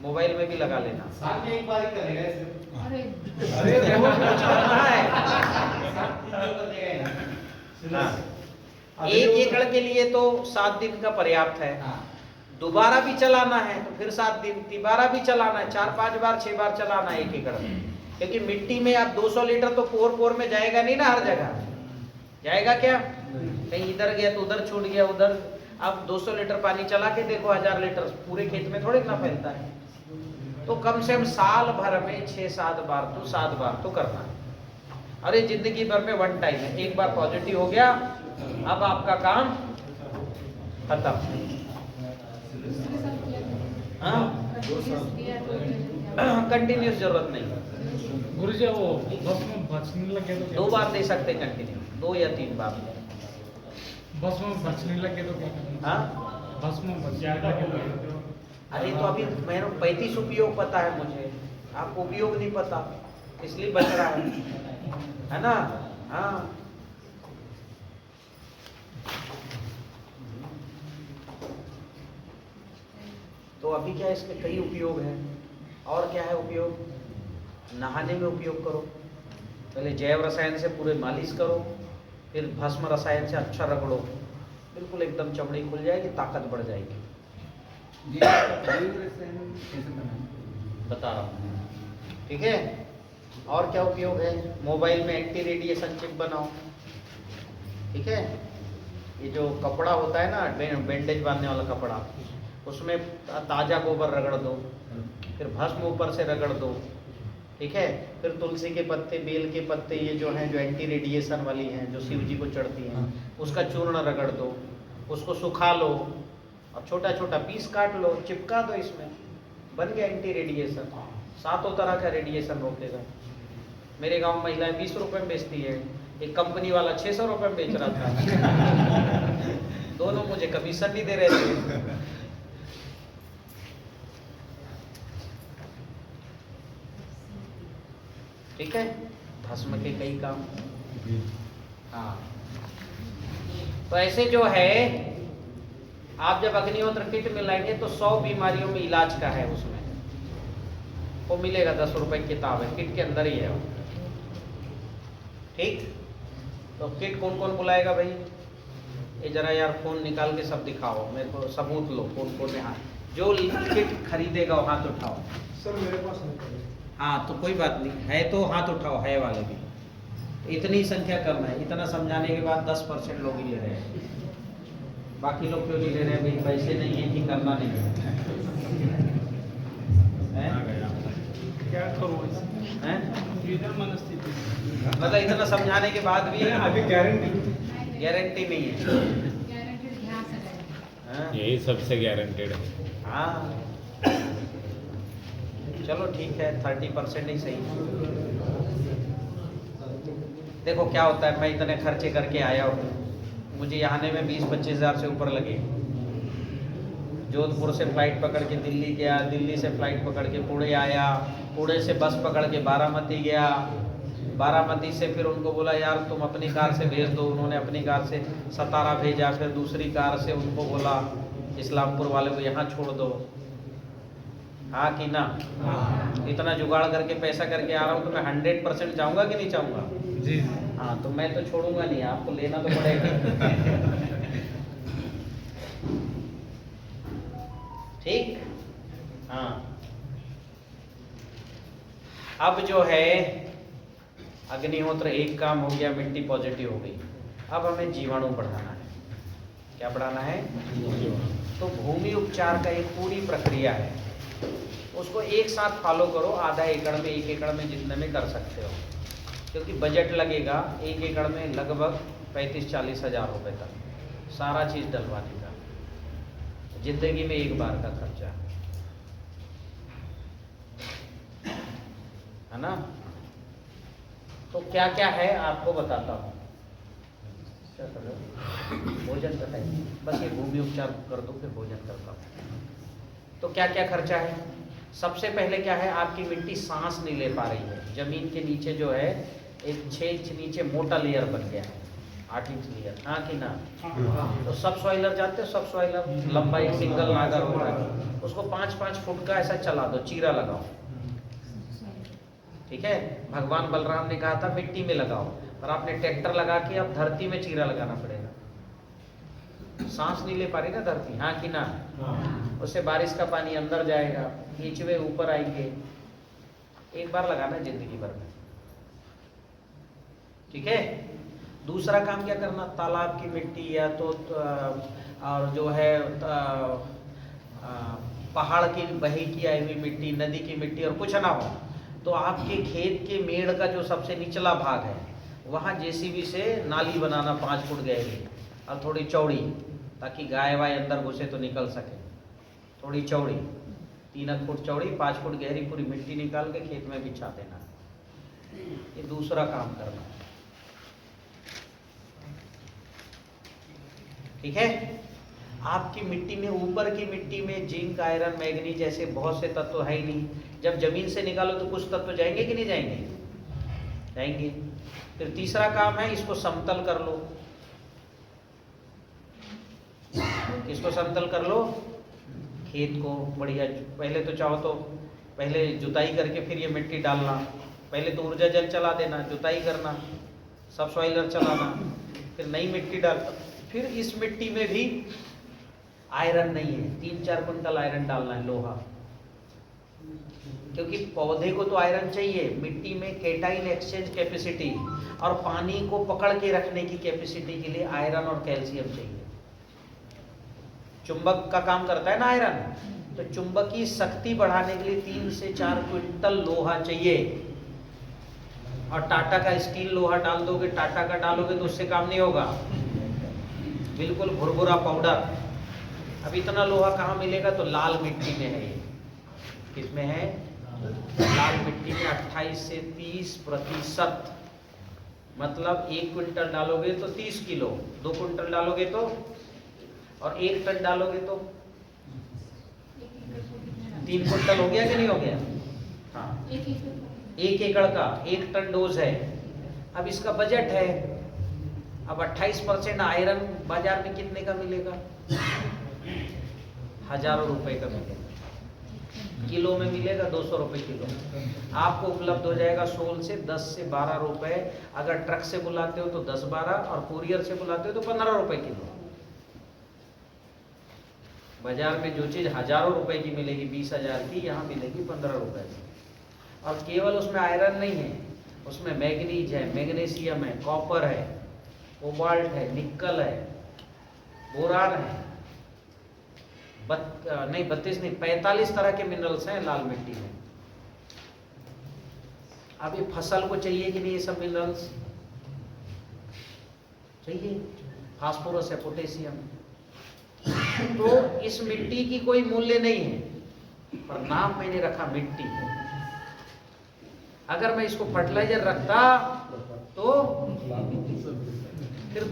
मोबाइल में भी लगा लेना। साल में एक बार ही करेगा इसे। अरे देखो कुछ करना है। हाँ। 1 एकड़ के लिए तो 7 दिन का पर्याप्त है। दोबारा भी चलाना है तो फिर 7 दिन, दोबारा भी चलाना है, 4-5 बार 6 बार चलाना है 1 एकड़ में, क्योंकि मिट्टी में आप 200 लीटर तो पोर में जाएगा नहीं ना, हर जगह जाएगा क्या, कहीं इधर गया तो उधर छूट गया उधर। अब 200 लीटर पानी चला के देखो 1000 लीटर पूरे खेत में थोड़े ना फैलता है। तो कम से कम साल भर में 6-7 बार तो 7 बार तो करना है। अरे जिंदगी भर में 1 टाइम है, एक बार पॉजिटिव हो गया अब आपका काम खत्म। हाँ कंटिन्यूस जरूरत नहीं। गुरुजी वो भस्म बचने लगे तो 2 बार दे सकते कंटिन्यू, 2 या 3 बार। भस्म बचने लगे तो क्या करना? हाँ भस्म बच जाएगा तो अरे तो अभी मैंने 35 उपयोग पता है मुझे, आपको उपयोग नहीं पता इसलिए बच रहा है ना। हाँ तो अभी क्या इसके कई उपयोग हैं। और क्या है उपयोग, नहाने में उपयोग करो, पहले जैव रसायन से पूरे मालिश करो, फिर भस्म रसायन से अच्छा रगड़ो, बिल्कुल एकदम चमड़ी खुल जाएगी, ताकत बढ़ जाएगी। बता रहा हूँ, ठीक है। और क्या उपयोग है, मोबाइल में एंटी रेडिएशन चिप बनाओ, ठीक है। ये जो कपड़ा होता है ना बैंडेज बांधने वाला कपड़ा, उसमें ताज़ा गोबर रगड़ दो, फिर भस्म ऊपर से रगड़ दो, ठीक है। फिर तुलसी के पत्ते, बेल के पत्ते, ये जो हैं जो एंटी रेडिएशन वाली हैं जो शिव जी को चढ़ती हैं, उसका चूर्ण रगड़ दो, उसको सुखा लो और छोटा छोटा पीस काट लो, चिपका दो, इसमें बन गया एंटी रेडिएशन। 7 तरह का रेडिएशन रोकेगा। मेरे गांव में महिलाएं 20 रुपए में बेचती है, एक कंपनी वाला 600 रुपए में बेच रहा था। दोनों मुझे कमीशन नहीं दे रहे थे। ठीक है, भस्म के कई काम। हाँ तो ऐसे जो है, आप जब अग्निहोत्र किट मिलाएंगे तो 100 बीमारियों में इलाज का है, उसमें वो मिलेगा। 10 रुपए की किताब है, किट के अंदर ही है वो, ठीक। तो किट कौन कौन बुलाएगा भाई, ये जरा यार फोन निकाल के सब दिखाओ मेरे को, सबूत लो कौन कौन है। जो किट खरीदेगा वो हाथ उठाओ। सर मेरे पास नहीं। हाँ तो कोई बात नहीं है तो हाथ उठाओ, है वाले भी। इतनी संख्या कम है, इतना समझाने के बाद 10% लोग ही ले रहे हैं, बाकी लोग क्यों नहीं ले रहे हैं भाई, पैसे नहीं है कि करना नहीं है। क्या करूँ हैं? मनस्थिति मतलब इतना समझाने के बाद भी अभी गारंटी नहीं है। हाँ? यही सबसे गारंटेड है। हाँ चलो ठीक है, 30% ही सही। देखो क्या होता है, मैं इतने खर्चे करके आया हूँ, मुझे आने में 20-25 हज़ार से ऊपर लगे। जोधपुर से फ्लाइट पकड़ के दिल्ली गया, दिल्ली से फ्लाइट पकड़ के पुणे आया, पुणे से बस पकड़ के बारामती गया, बारामती से फिर उनको बोला यार तुम अपनी कार से भेज दो, उन्होंने अपनी कार से सतारा भेजा, फिर दूसरी कार से उनको बोला इस्लामपुर वाले को यहाँ छोड़ दो। हाँ कि ना? इतना जुगाड़ करके पैसा करके आ रहा हूँ तो मैं 100% चाहूँगा कि नहीं चाहूँगा? जी। हाँ तो मैं तो छोड़ूंगा नहीं, आपको लेना तो पड़ेगा। ठीक। हाँ अब जो है अग्निहोत्र एक काम हो गया, मिट्टी पॉजिटिव हो गई। अब हमें जीवाणु बढ़ाना है। क्या बढ़ाना है? तो भूमि उपचार का एक पूरी प्रक्रिया है, उसको एक साथ फॉलो करो। आधा एकड़ में, 1 एकड़ में, जितने में कर सकते हो, क्योंकि बजट लगेगा 1 एकड़ में लगभग 35-40 हज़ार रुपये तक, सारा चीज़ डलवाने का, जिंदगी में एक बार का खर्चा है ना। तो क्या क्या है आपको बताता हूँ। क्या कर रहे हो? भोजन का टाइम, बस ये भूमि उपचार कर दो फिर भोजन करता हूँ। तो क्या क्या खर्चा है? सबसे पहले क्या है, आपकी मिट्टी सांस नहीं ले पा रही है, जमीन के नीचे जो है एक 6 इंच नीचे मोटा लेयर बन गया है, 8 इंच लेयर, हाँ कि ना? तो सब सॉइलर जानते हो, सब सॉइलर लंबाई सिंगल नागर होता है, उसको 5-5 फुट का ऐसा चला दो, चीरा लगाओ, ठीक है? भगवान बलराम ने कहा था मिट्टी में लगाओ, पर आपने ट्रैक्टर लगा के अब धरती में चीरा लगाना पड़ेगा, सांस नहीं ले पा रही ना धरती, हाँ कि ना? उससे बारिश का पानी अंदर जाएगा, कीचुए ऊपर आएंगे। एक बार लगाना जिंदगी भर में, ठीक है? दूसरा काम क्या करना, तालाब की मिट्टी या तो और जो है पहाड़ की बही की आई हुई मिट्टी, नदी की मिट्टी, और कुछ ना हो तो आपके खेत के मेड़ का जो सबसे निचला भाग है वहाँ जेसीबी से नाली बनाना 5 फुट गहरी और थोड़ी चौड़ी, ताकि गाय वाय अंदर घुसे तो निकल सके। थोड़ी चौड़ी, 3 फुट चौड़ी, 5 फुट गहरी, पूरी मिट्टी निकाल के खेत में बिछा देना। ये दूसरा काम करना, ठीक है? आपकी मिट्टी में, ऊपर की मिट्टी में जिंक, आयरन, मैग्नीज जैसे बहुत से तत्व है ही नहीं। जब जमीन से निकालो तो कुछ तत्व जाएंगे कि नहीं जाएंगे? जाएंगे। फिर तीसरा काम है, इसको समतल कर लो। इसको समतल कर लो, खेत को बढ़िया, पहले तो चाहो तो पहले जुताई करके फिर ये मिट्टी डालना, पहले तो ऊर्जा जल चला देना, जुताई करना, सब सॉइलर चलाना, फिर नई मिट्टी डाल, फिर इस मिट्टी में भी आयरन नहीं है, 3-4 कुंटल आयरन डालना है, लोहा, क्योंकि पौधे को तो आयरन चाहिए। मिट्टी में केटाइन एक्सचेंज कैपेसिटी और पानी को पकड़ के रखने की कैपेसिटी के लिए आयरन और कैल्शियम चाहिए। चुंबक का काम करता है ना आयरन, तो चुंबकीय शक्ति बढ़ाने के लिए 3 से 4 क्विंटल लोहा चाहिए। और टाटा का स्टील लोहा डाल दोगे, टाटा का डालोगे तो उससे काम नहीं होगा, बिल्कुल भुरभुरा पाउडर। अब इतना लोहा कहाँ मिलेगा? तो लाल मिट्टी में है ये। किसमें है? लाल मिट्टी में 28 से 30%, मतलब 1 क्विंटल डालोगे तो 30 किलो, 2 क्विंटल डालोगे तो, और 1 टन डालोगे तो 3 क्विंटल हो गया कि नहीं हो गया? हाँ, 1 एकड़ का 1 टन डोज है। अब इसका बजट है, अब 28% आयरन बाजार में कितने का मिलेगा? हजारों रुपए का मिलेगा, किलो में मिलेगा 200 रुपए किलो। आपको उपलब्ध हो जाएगा सोल से 10 से 12 रुपए, अगर ट्रक से बुलाते हो तो 10-12, और कुरियर से बुलाते हो तो 15 रुपए किलो। बाजार में जो चीज हजारों रुपए की मिलेगी 20,000 की, यहाँ मिलेगी 15 रुपए की। और केवल उसमें आयरन नहीं है, उसमें मैग्नीज है, मैग्नीशियम है, कॉपर है, कोबाल्ट है, निकल है, बोरान है, 45 तरह के मिनरल्स हैं लाल मिट्टी में। अब ये फसल को चाहिए कि नहीं? ये सब मिनरल्स चाहिए, फास्फोरस है, पोटेशियम। तो इस मिट्टी की कोई मूल्य नहीं है, पर नाम मैंने रखा मिट्टी। अगर मैं इसको फर्टिलाइजर रखता तो फिर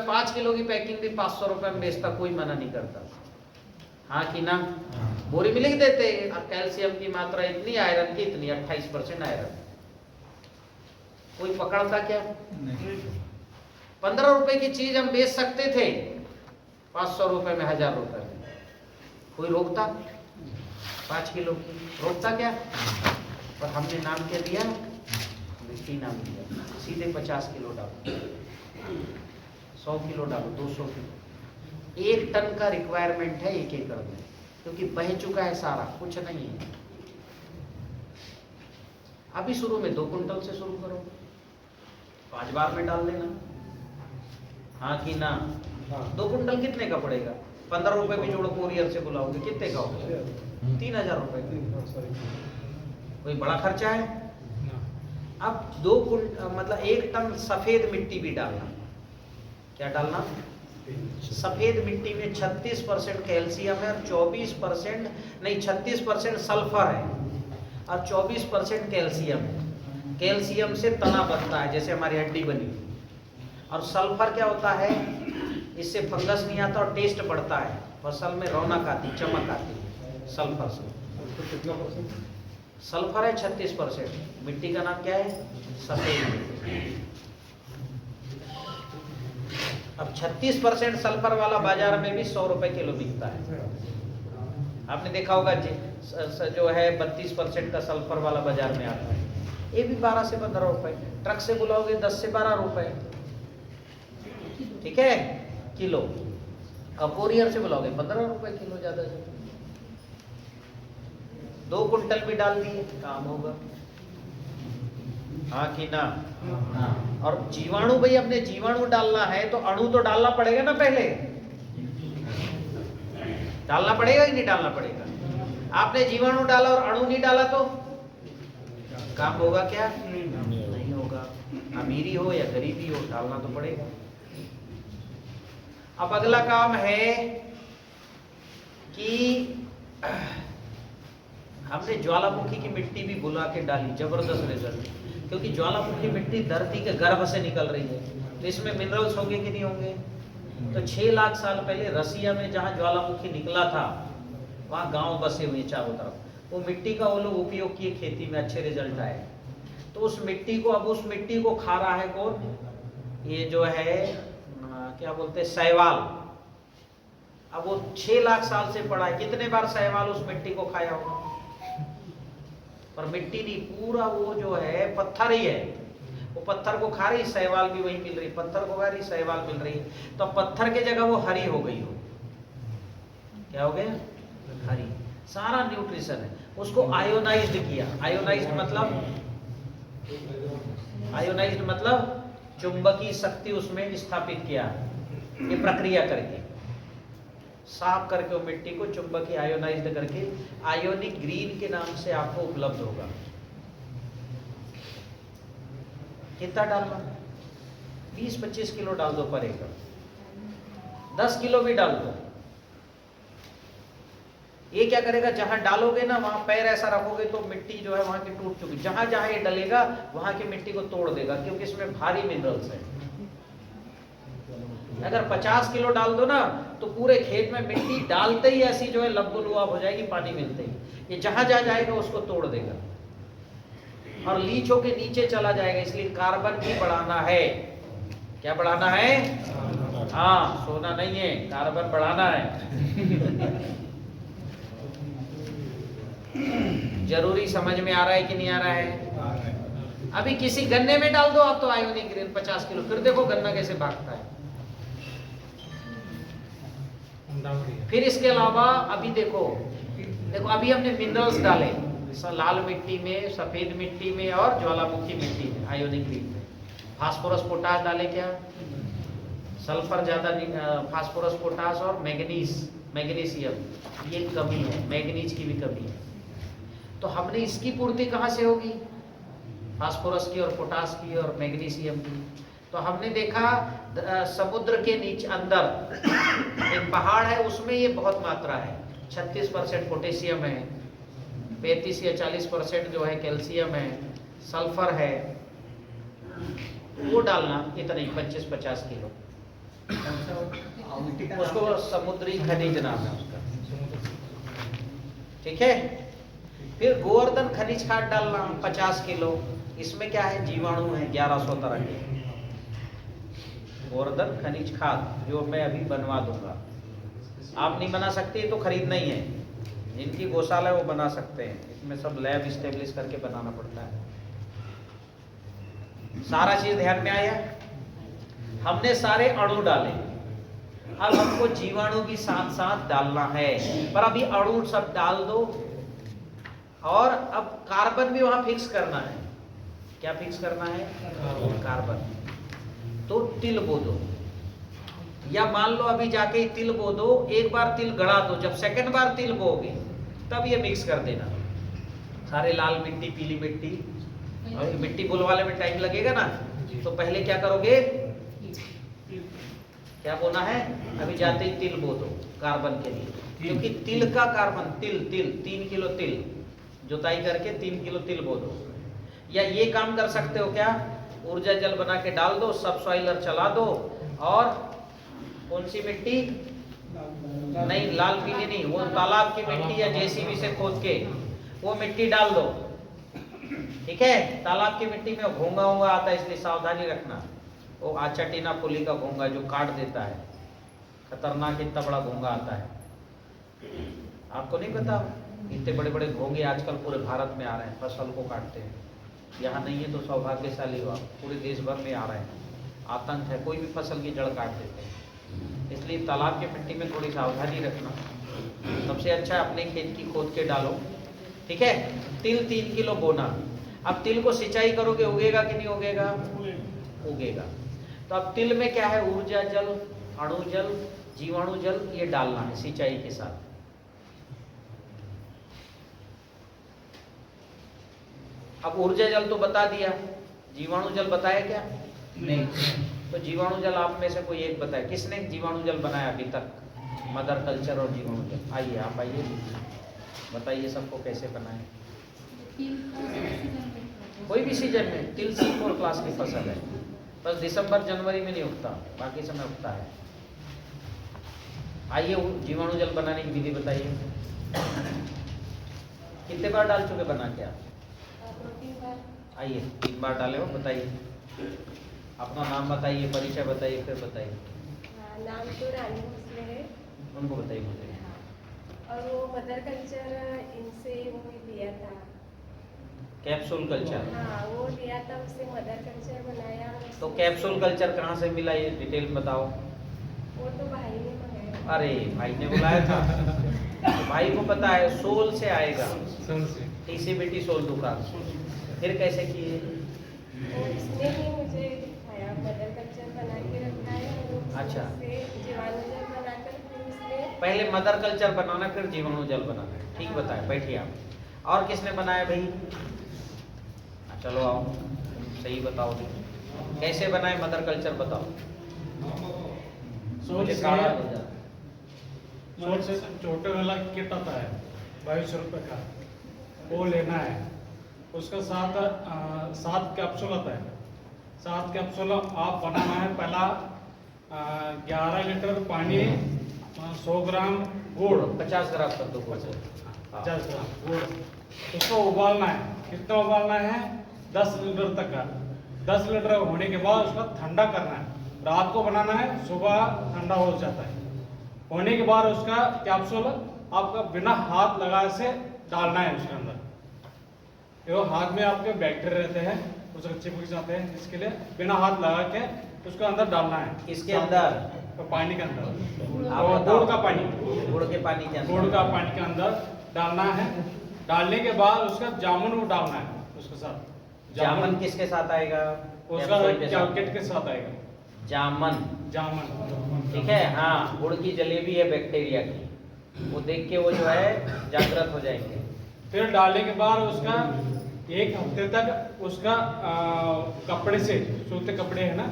5 किलो की पैकिंग भी 500 रुपए में बेचता, कोई मना नहीं करता, हाँ कि ना? बोरी में लिख देते, अब कैल्शियम की मात्रा इतनी, आयरन की इतनी, 28% आयरन। कोई पकड़ता क्या? 15 रुपए की चीज हम बेच सकते थे 500 रुपए में, 1000 रुपए में, कोई रोकता? 5 किलो की रोकता क्या? पर हमने नाम क्या दिया? मिट्टी नाम दिया। सीधे 50 किलो डालो, 100 किलो डालो, 200 किलो। 1 टन का रिक्वायरमेंट है 1 एकड़ में, क्योंकि बह चुका है सारा, कुछ नहीं है। अभी शुरू में 2 कुंटल से शुरू करो, 5 बार में डाल देना, हाँ कि ना? 2 कुंटल कितने का पड़ेगा? 15 रुपए भी जोड़ो, कुरियर से बुलाओगे कितने का होगा? 3000 रुपए का। कोई बड़ा खर्चा है? अब 1 टन सफेद मिट्टी भी डालना। क्या डालना? सफेद मिट्टी में 36% कैल्शियम है और 36% सल्फर है और 24% कैल्शियम है। कैल्शियम से तना बनता है, जैसे हमारी हड्डी बनी, और सल्फर क्या होता है, इससे फंगस नहीं आता और टेस्ट बढ़ता है, फसल में रौनक आती, चमक आती है सल्फर से। कितना परसेंट? सल्फर है 36%। मिट्टी का नाम क्या है? सफेद मिट्टी। अब 36% सल्फर वाला बाजार में भी 100 रुपए किलो बिकता है। आपने देखा होगा जो है 32% का सल्फर वाला बाजार में आता है, ये भी 12 से 15 रुपए। ट्रक से बुलाओगे 10 से 12 रुपए, ठीक है, किलो। अब कोरियर से बुलाओगे 15 रुपए किलो ज्यादा से। 2 कुंटल भी डाल दिए काम होगा, हाँ कि ना? और जीवाणु, भाई अपने जीवाणु डालना है तो अणु तो डालना पड़ेगा ना, पहले डालना पड़ेगा कि नहीं डालना पड़ेगा? आपने जीवाणु डाला और अणु नहीं डाला तो काम होगा क्या? नहीं होगा। अमीरी हो या गरीबी हो, डालना तो पड़ेगा। अब अगला काम है कि हमने ज्वालामुखी की मिट्टी भी बुला के डाली, जबरदस्त रिजल्ट, क्योंकि ज्वालामुखी मिट्टी धरती के गर्भ से निकल रही है, तो इसमें मिनरल्स होंगे कि नहीं होंगे? तो 6 लाख साल पहले रसिया में जहाँ ज्वालामुखी निकला था, वहाँ गांव बसे हुए चारों तरफ, वो मिट्टी का वो लोग उपयोग किए खेती में, अच्छे रिजल्ट आए। तो उस मिट्टी को, अब उस मिट्टी को खा रहा है कौन? ये जो है क्या बोलते हैं, शैवाल। अब वो 6 लाख साल से पड़ा है, कितने बार शैवाल उस मिट्टी को खाया होगा? पर मिट्टी नहीं, पूरा वो जो है पत्थर ही है, वो पत्थर को खा रही, शैवाल भी वही मिल रही, पत्थर को खा रही, शैवाल मिल रही, तो पत्थर के जगह वो हरी हो गई हो। क्या हो गया? हरी। सारा न्यूट्रिशन है, उसको आयोनाइज्ड किया। आयोनाइज्ड मतलब चुंबकीय शक्ति उसमें स्थापित किया, ये प्रक्रिया करके साफ करके वो मिट्टी को चुंबकीय आयोनाइज्ड करके आयोनिक ग्रीन के नाम से आपको उपलब्ध होगा। कितना डालना? 20-25 किलो डाल दो पर एकड़, 10 किलो भी डाल दो। ये क्या करेगा, जहां डालोगे ना वहां पैर ऐसा रखोगे तो मिट्टी जो है वहां की टूट चुकी, जहां जहां ये डलेगा वहां की मिट्टी को तोड़ देगा, क्योंकि इसमें भारी मिनरल्स है। अगर 50 किलो डाल दो ना तो पूरे खेत में मिट्टी डालते ही ऐसी जो है लबुलुआब हो जाएगी, पानी मिलते ही ये जहां जहां जाएगा उसको तोड़ देगा और लीच होके नीचे चला जाएगा। इसलिए कार्बन भी बढ़ाना है। क्या बढ़ाना है? हाँ, सोना नहीं है, कार्बन बढ़ाना है। जरूरी समझ में आ रहा है कि नहीं आ रहा है? अभी किसी गन्ने में डाल दो आप तो आयोनिक ग्रीन 50 किलो, फिर देखो गन्ना कैसे भागता है। फिर इसके अलावा अभी देखो अभी हमने मिनरल्स डाले लाल मिट्टी में, सफेद मिट्टी में और ज्वालामुखी मिट्टी में, आयोनिक ग्रीन में। फास्फोरस पोटास डाले क्या? सल्फर ज्यादा, फास्फोरस पोटास और मैग्नीशियम ये कमी है, मैग्नीज की भी कमी है। तो हमने इसकी पूर्ति कहाँ से होगी? फास्फोरस की और पोटास की और मैग्नीशियम की। तो हमने देखा समुद्र के नीचे अंदर एक पहाड़ है, उसमें ये बहुत मात्रा है, 36% पोटेशियम है, 35 या 40% जो है कैल्शियम है, सल्फर है, वो डालना इतना ही 25-50 किलो। उसको समुद्री खनिज नाम है उसका, ठीक है। फिर गोवर्धन खनिज खाद डालना 50 किलो। इसमें क्या है? जीवाणु है 1100 तरह के। गोवर्धन खनिज खाद जो मैं अभी बनवा दूंगा, आप नहीं बना सकते तो खरीदना ही है, जिनकी गौशाला है वो बना सकते हैं, इसमें सब लैब स्टेब्लिश करके बनाना पड़ता है। सारा चीज ध्यान में आया? हमने सारे अणु डाले, अब हमको जीवाणु भी साथ साथ डालना है, पर अभी अणु सब डाल दो और अब कार्बन भी वहां फिक्स करना है। क्या फिक्स करना है? कार्बन। तो तिल बो दो, या मान लो अभी जाके तिल बो दो, एक बार तिल गड़ा दो, जब सेकंड बार तिल बोगे तब ये मिक्स कर देना। सारे लाल मिट्टी, पीली मिट्टी, और मिट्टी बुलवाने में टाइम लगेगा ना, तो पहले क्या करोगे? क्या बोना है? अभी जाते ही तिल बो दो कार्बन के लिए, क्योंकि तिल का कार्बन, तिल 3 किलो तिल जुताई करके 3 किलो तिल बो दो। या ये काम कर सकते हो क्या? ऊर्जा जल बना के डाल दो, सब सॉइलर चला दो, और कौन सी मिट्टी, नहीं लाल पीली नहीं, वो तालाब की मिट्टी या जेसीबी से खोद के वो मिट्टी डाल दो। ठीक है, तालाब की मिट्टी में घोंगा होगा आता है, इसलिए सावधानी रखना। वो आचाटीना पुली का घोंगा जो काट देता है, खतरनाक इतना बड़ा घोंगा आता है। आपको नहीं पता, इतने बड़े बड़े घोंगे आजकल पूरे भारत में आ रहे हैं, फसल को काटते हैं। यहाँ नहीं है तो सौभाग्यशाली हो आप, पूरे देश भर में आ रहे हैं। आतंक है, कोई भी फसल की जड़ काट देते हैं। इसलिए तालाब की मिट्टी में थोड़ी सावधानी रखना। सबसे अच्छा अपने खेत की खोद के डालो। ठीक है, तिल 3 किलो बोना। अब तिल को सिंचाई करोगे, उगेगा कि नहीं उगेगा? उगेगा। तो अब तिल में क्या है, ऊर्जा जल, अणु जल, जीवाणु जल, ये डालना है सिंचाई के साथ। अब ऊर्जा जल तो बता दिया, जीवाणु जल बताया क्या? नहीं। तो जीवाणु जल आप में से कोई एक बताए, किसने जीवाणु जल बनाया अभी तक? मदर कल्चर और जीवाणु जल। आइए आप आइए, बताइए सबको कैसे बनाए। कोई भी सीजन में तिल C4 क्लास की फसल है, बस दिसंबर जनवरी में नहीं उगता, बाकी समय उगता है। आइए जीवाणु जल बनाने की विधि बताइए। कितने बार डाल चुके बना के आप? आइए 3 बार डाले हो, बताइए अपना नाम बताइए, परिचय बताइए, फिर बताइए। नाम तो रानी भोसले है। उनको बताइए मुझे। और वो मदर कल्चर इनसे वो लिया था, कैप्सूल कल्चर। हाँ वो लिया था, उससे मदर कल्चर बनाया। तो कैप्सूल कल्चर कहाँ से मिला, ये डिटेल में बताओ। वो तो भाई ने मंगाया। अरे भाई ने बुलाया था, तो भाई को पता है सोल से आएगा, TCBT सोल दुकान। फिर कैसे किए? और इसने ही मुझे दिखाया, मदर कल्चर बना के रखा है। अच्छा। जीवाणु जल बनाकर फिर उसने पहले मदर कल्चर बनाना, फिर जीवाणु जल बनाना। ठीक बताया, बैठिए आप। और किसने बनाया भाई? चलो आओ, सही बताओ, कैसे बनाए मदर कल्चर बताओ। मुझे काढ़ा हो जाता। सोल से छोटे वाला किट आता है 22 रुपये का, वो लेना है। उसका साथ 7 कैप्सूल आता है। 7 कैप्सूल आप बनाना है। पहला 11 लीटर पानी, 100 ग्राम गुड़, 50 ग्राम कर दो। 50 ग्राम गुड़, उसको उबालना है। कितना उबालना है? 10 लीटर तक का। 10 लीटर होने के बाद उसका ठंडा करना है। रात को बनाना है, सुबह ठंडा हो जाता है। होने के बाद उसका कैप्सूल आपका बिना हाथ लगाए से डालना है उसके अंदर। वो हाथ में आपके बैक्टीरिया रहते हैं, उसको चिपक जाते हैं, इसके लिए बिना हाथ लगा के उसको अंदर डालना है। किसके अंदर? पानी के अंदर, आप और बताओ। गुड़ का पानी, गुड़ के पानी के अंदर। गुड़ का पानी के अंदर डालना है। डालने के बाद उसका जामुन वो डालना है उसके साथ। जामन किसके साथ आएगा? उसका कैप्सूल के साथ। जैकेट के साथ आएगा जामन। जामुन। ठीक है, हाँ गुड़ की जलेबी है बैक्टीरिया की, वो देख के वो जो है जागृत हो जाएंगे। फिर डालने के बाद उसका 1 हफ्ते तक उसका कपड़े से, सूते कपड़े है ना,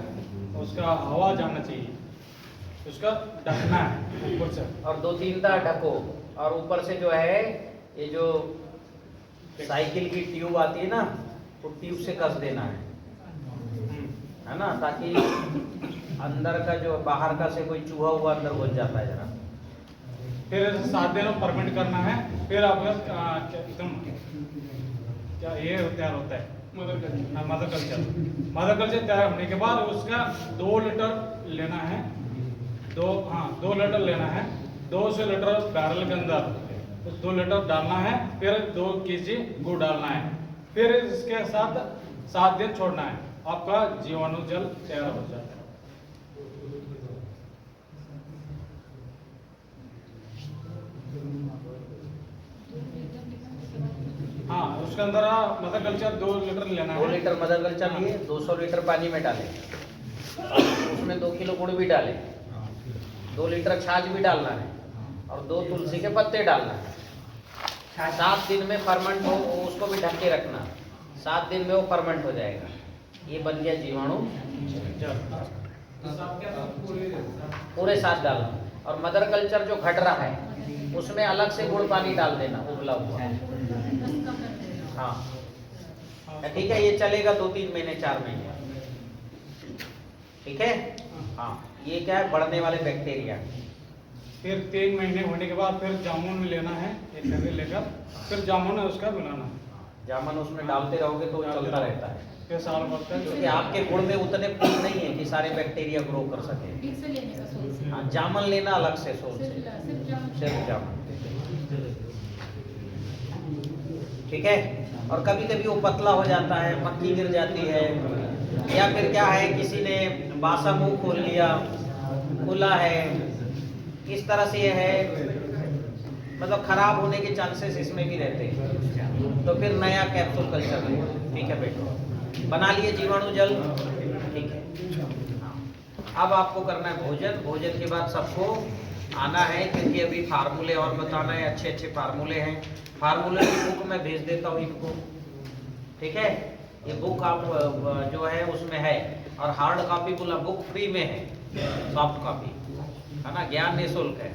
उसका हवा जाना चाहिए। उसका ढकना है ऊपर से, और 2-3 बार ढको, और ऊपर से जो है ये जो साइकिल की ट्यूब आती है ना, वो ट्यूब से कस देना है ना, ताकि अंदर का जो बाहर का से कोई चूहा हुआ अंदर घुस जाता है जरा। फिर 7 दिन फर्मेंट करना है। फिर आपका एकदम क्या ये तैयार होता है मदर कल्चर। मदर कल्चर तैयार होने के बाद उसका 2 लीटर लेना है। 2 लीटर लेना है। 200 लीटर बैरल के अंदर 2 लीटर डालना है। फिर 2 kg गुड़ डालना है। फिर इसके साथ 7 दिन छोड़ना है, आपका जीवाणु जल तैयार हो जाता है। हाँ, उसके अंदर मदर कल्चर 2 लीटर लेना है। 2 लीटर मदर कल्चर लिए, 200 लीटर पानी में डालें, उसमें 2 किलो गुड़ भी डालें, 2 लीटर छाछ भी डालना है, और 2 तुलसी के पत्ते डालना है। 7 दिन में फर्मेंट हो, उसको भी ढक के रखना। 7 दिन में वो फर्मेंट हो जाएगा। ये बन गया जीवाणु पूरे 7 डालना। और मदर कल्चर जो घट रहा है उसमें अलग से गुड़ पानी डाल देना, उबला हुआ। हाँ ठीक है, ये चलेगा 2-3 महीने 4 महीने। ठीक है। हाँ, ये क्या है, बढ़ने वाले बैक्टीरिया। फिर 3 महीने होने के बाद फिर जामुन लेना है, एक करके लेकर फिर जामुन है उसका बनाना है। जामुन उसमें डालते रहोगे तो चलता रहता है, फिर साल भर तक क्योंकि आपके गुड़ में उतने फूल नहीं है कि सारे बैक्टीरिया ग्रो कर सके। ठीक से लेने का सोच से। हाँ, जामुन लेना अलग से सोच से, सिर्फ जामुन। सिर्फ जामुन। ठीक है। और कभी कभी वो पतला हो जाता है, मक्खी गिर जाती है, या फिर क्या है किसी ने बासा मुंह खोल लिया, खुला है, इस तरह से ये है, मतलब खराब होने के चांसेस इसमें भी रहते हैं। तो फिर नया कैप्सूल कल्चर लें। ठीक है बेटा, बना लिए जीवाणु जल। ठीक है। अब आपको करना है भोजन। भोजन के बाद सबको आना है, क्योंकि अभी फार्मूले और बताना है, अच्छे अच्छे फार्मूले हैं। फार्मूले की बुक मैं भेज देता हूँ इनको। ठीक है, ये बुक आप जो है उसमें है, और हार्ड कॉपी बोला बुक फ्री में है, सॉफ्ट कॉपी है ना, ज्ञान निःशुल्क है।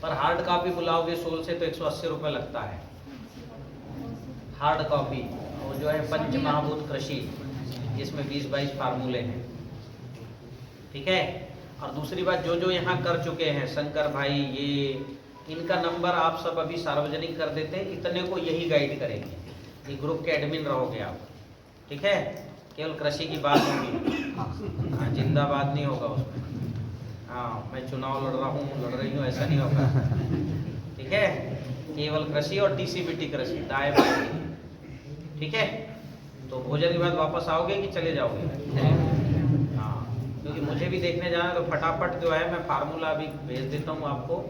पर हार्ड कॉपी बुलाओगे सोल से तो 180 रुपये लगता है हार्ड कॉपी। वो जो है पंच महाभूत कृषि, जिसमें 20-22 फार्मूले हैं। ठीक है। और दूसरी बात, जो जो यहाँ कर चुके हैं शंकर भाई, ये इनका नंबर आप सब अभी सार्वजनिक कर देते हैं, इतने को यही गाइड करेंगे। ये ग्रुप के एडमिन रहोगे आप। ठीक है, केवल कृषि की बात होगी, हाँ, जिंदाबाद नहीं होगा उसमें। हाँ, मैं चुनाव लड़ रही हूँ, ऐसा नहीं होगा। ठीक है, केवल कृषि और टीसीबीटी कृषि, दाएं बाएं। ठीक है। तो भोजन के बाद वापस आओगे कि चले जाओगे? हाँ, क्योंकि मुझे भी देखने जाना है, तो फटाफट जो है मैं फार्मूला अभी भेज देता हूँ आपको।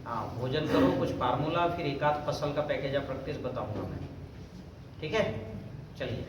हाँ, भोजन करो, कुछ फार्मूला, फिर एक आध फसल का पैकेज ऑफ प्रैक्टिस बताऊंगा मैं। ठीक है, चलिए।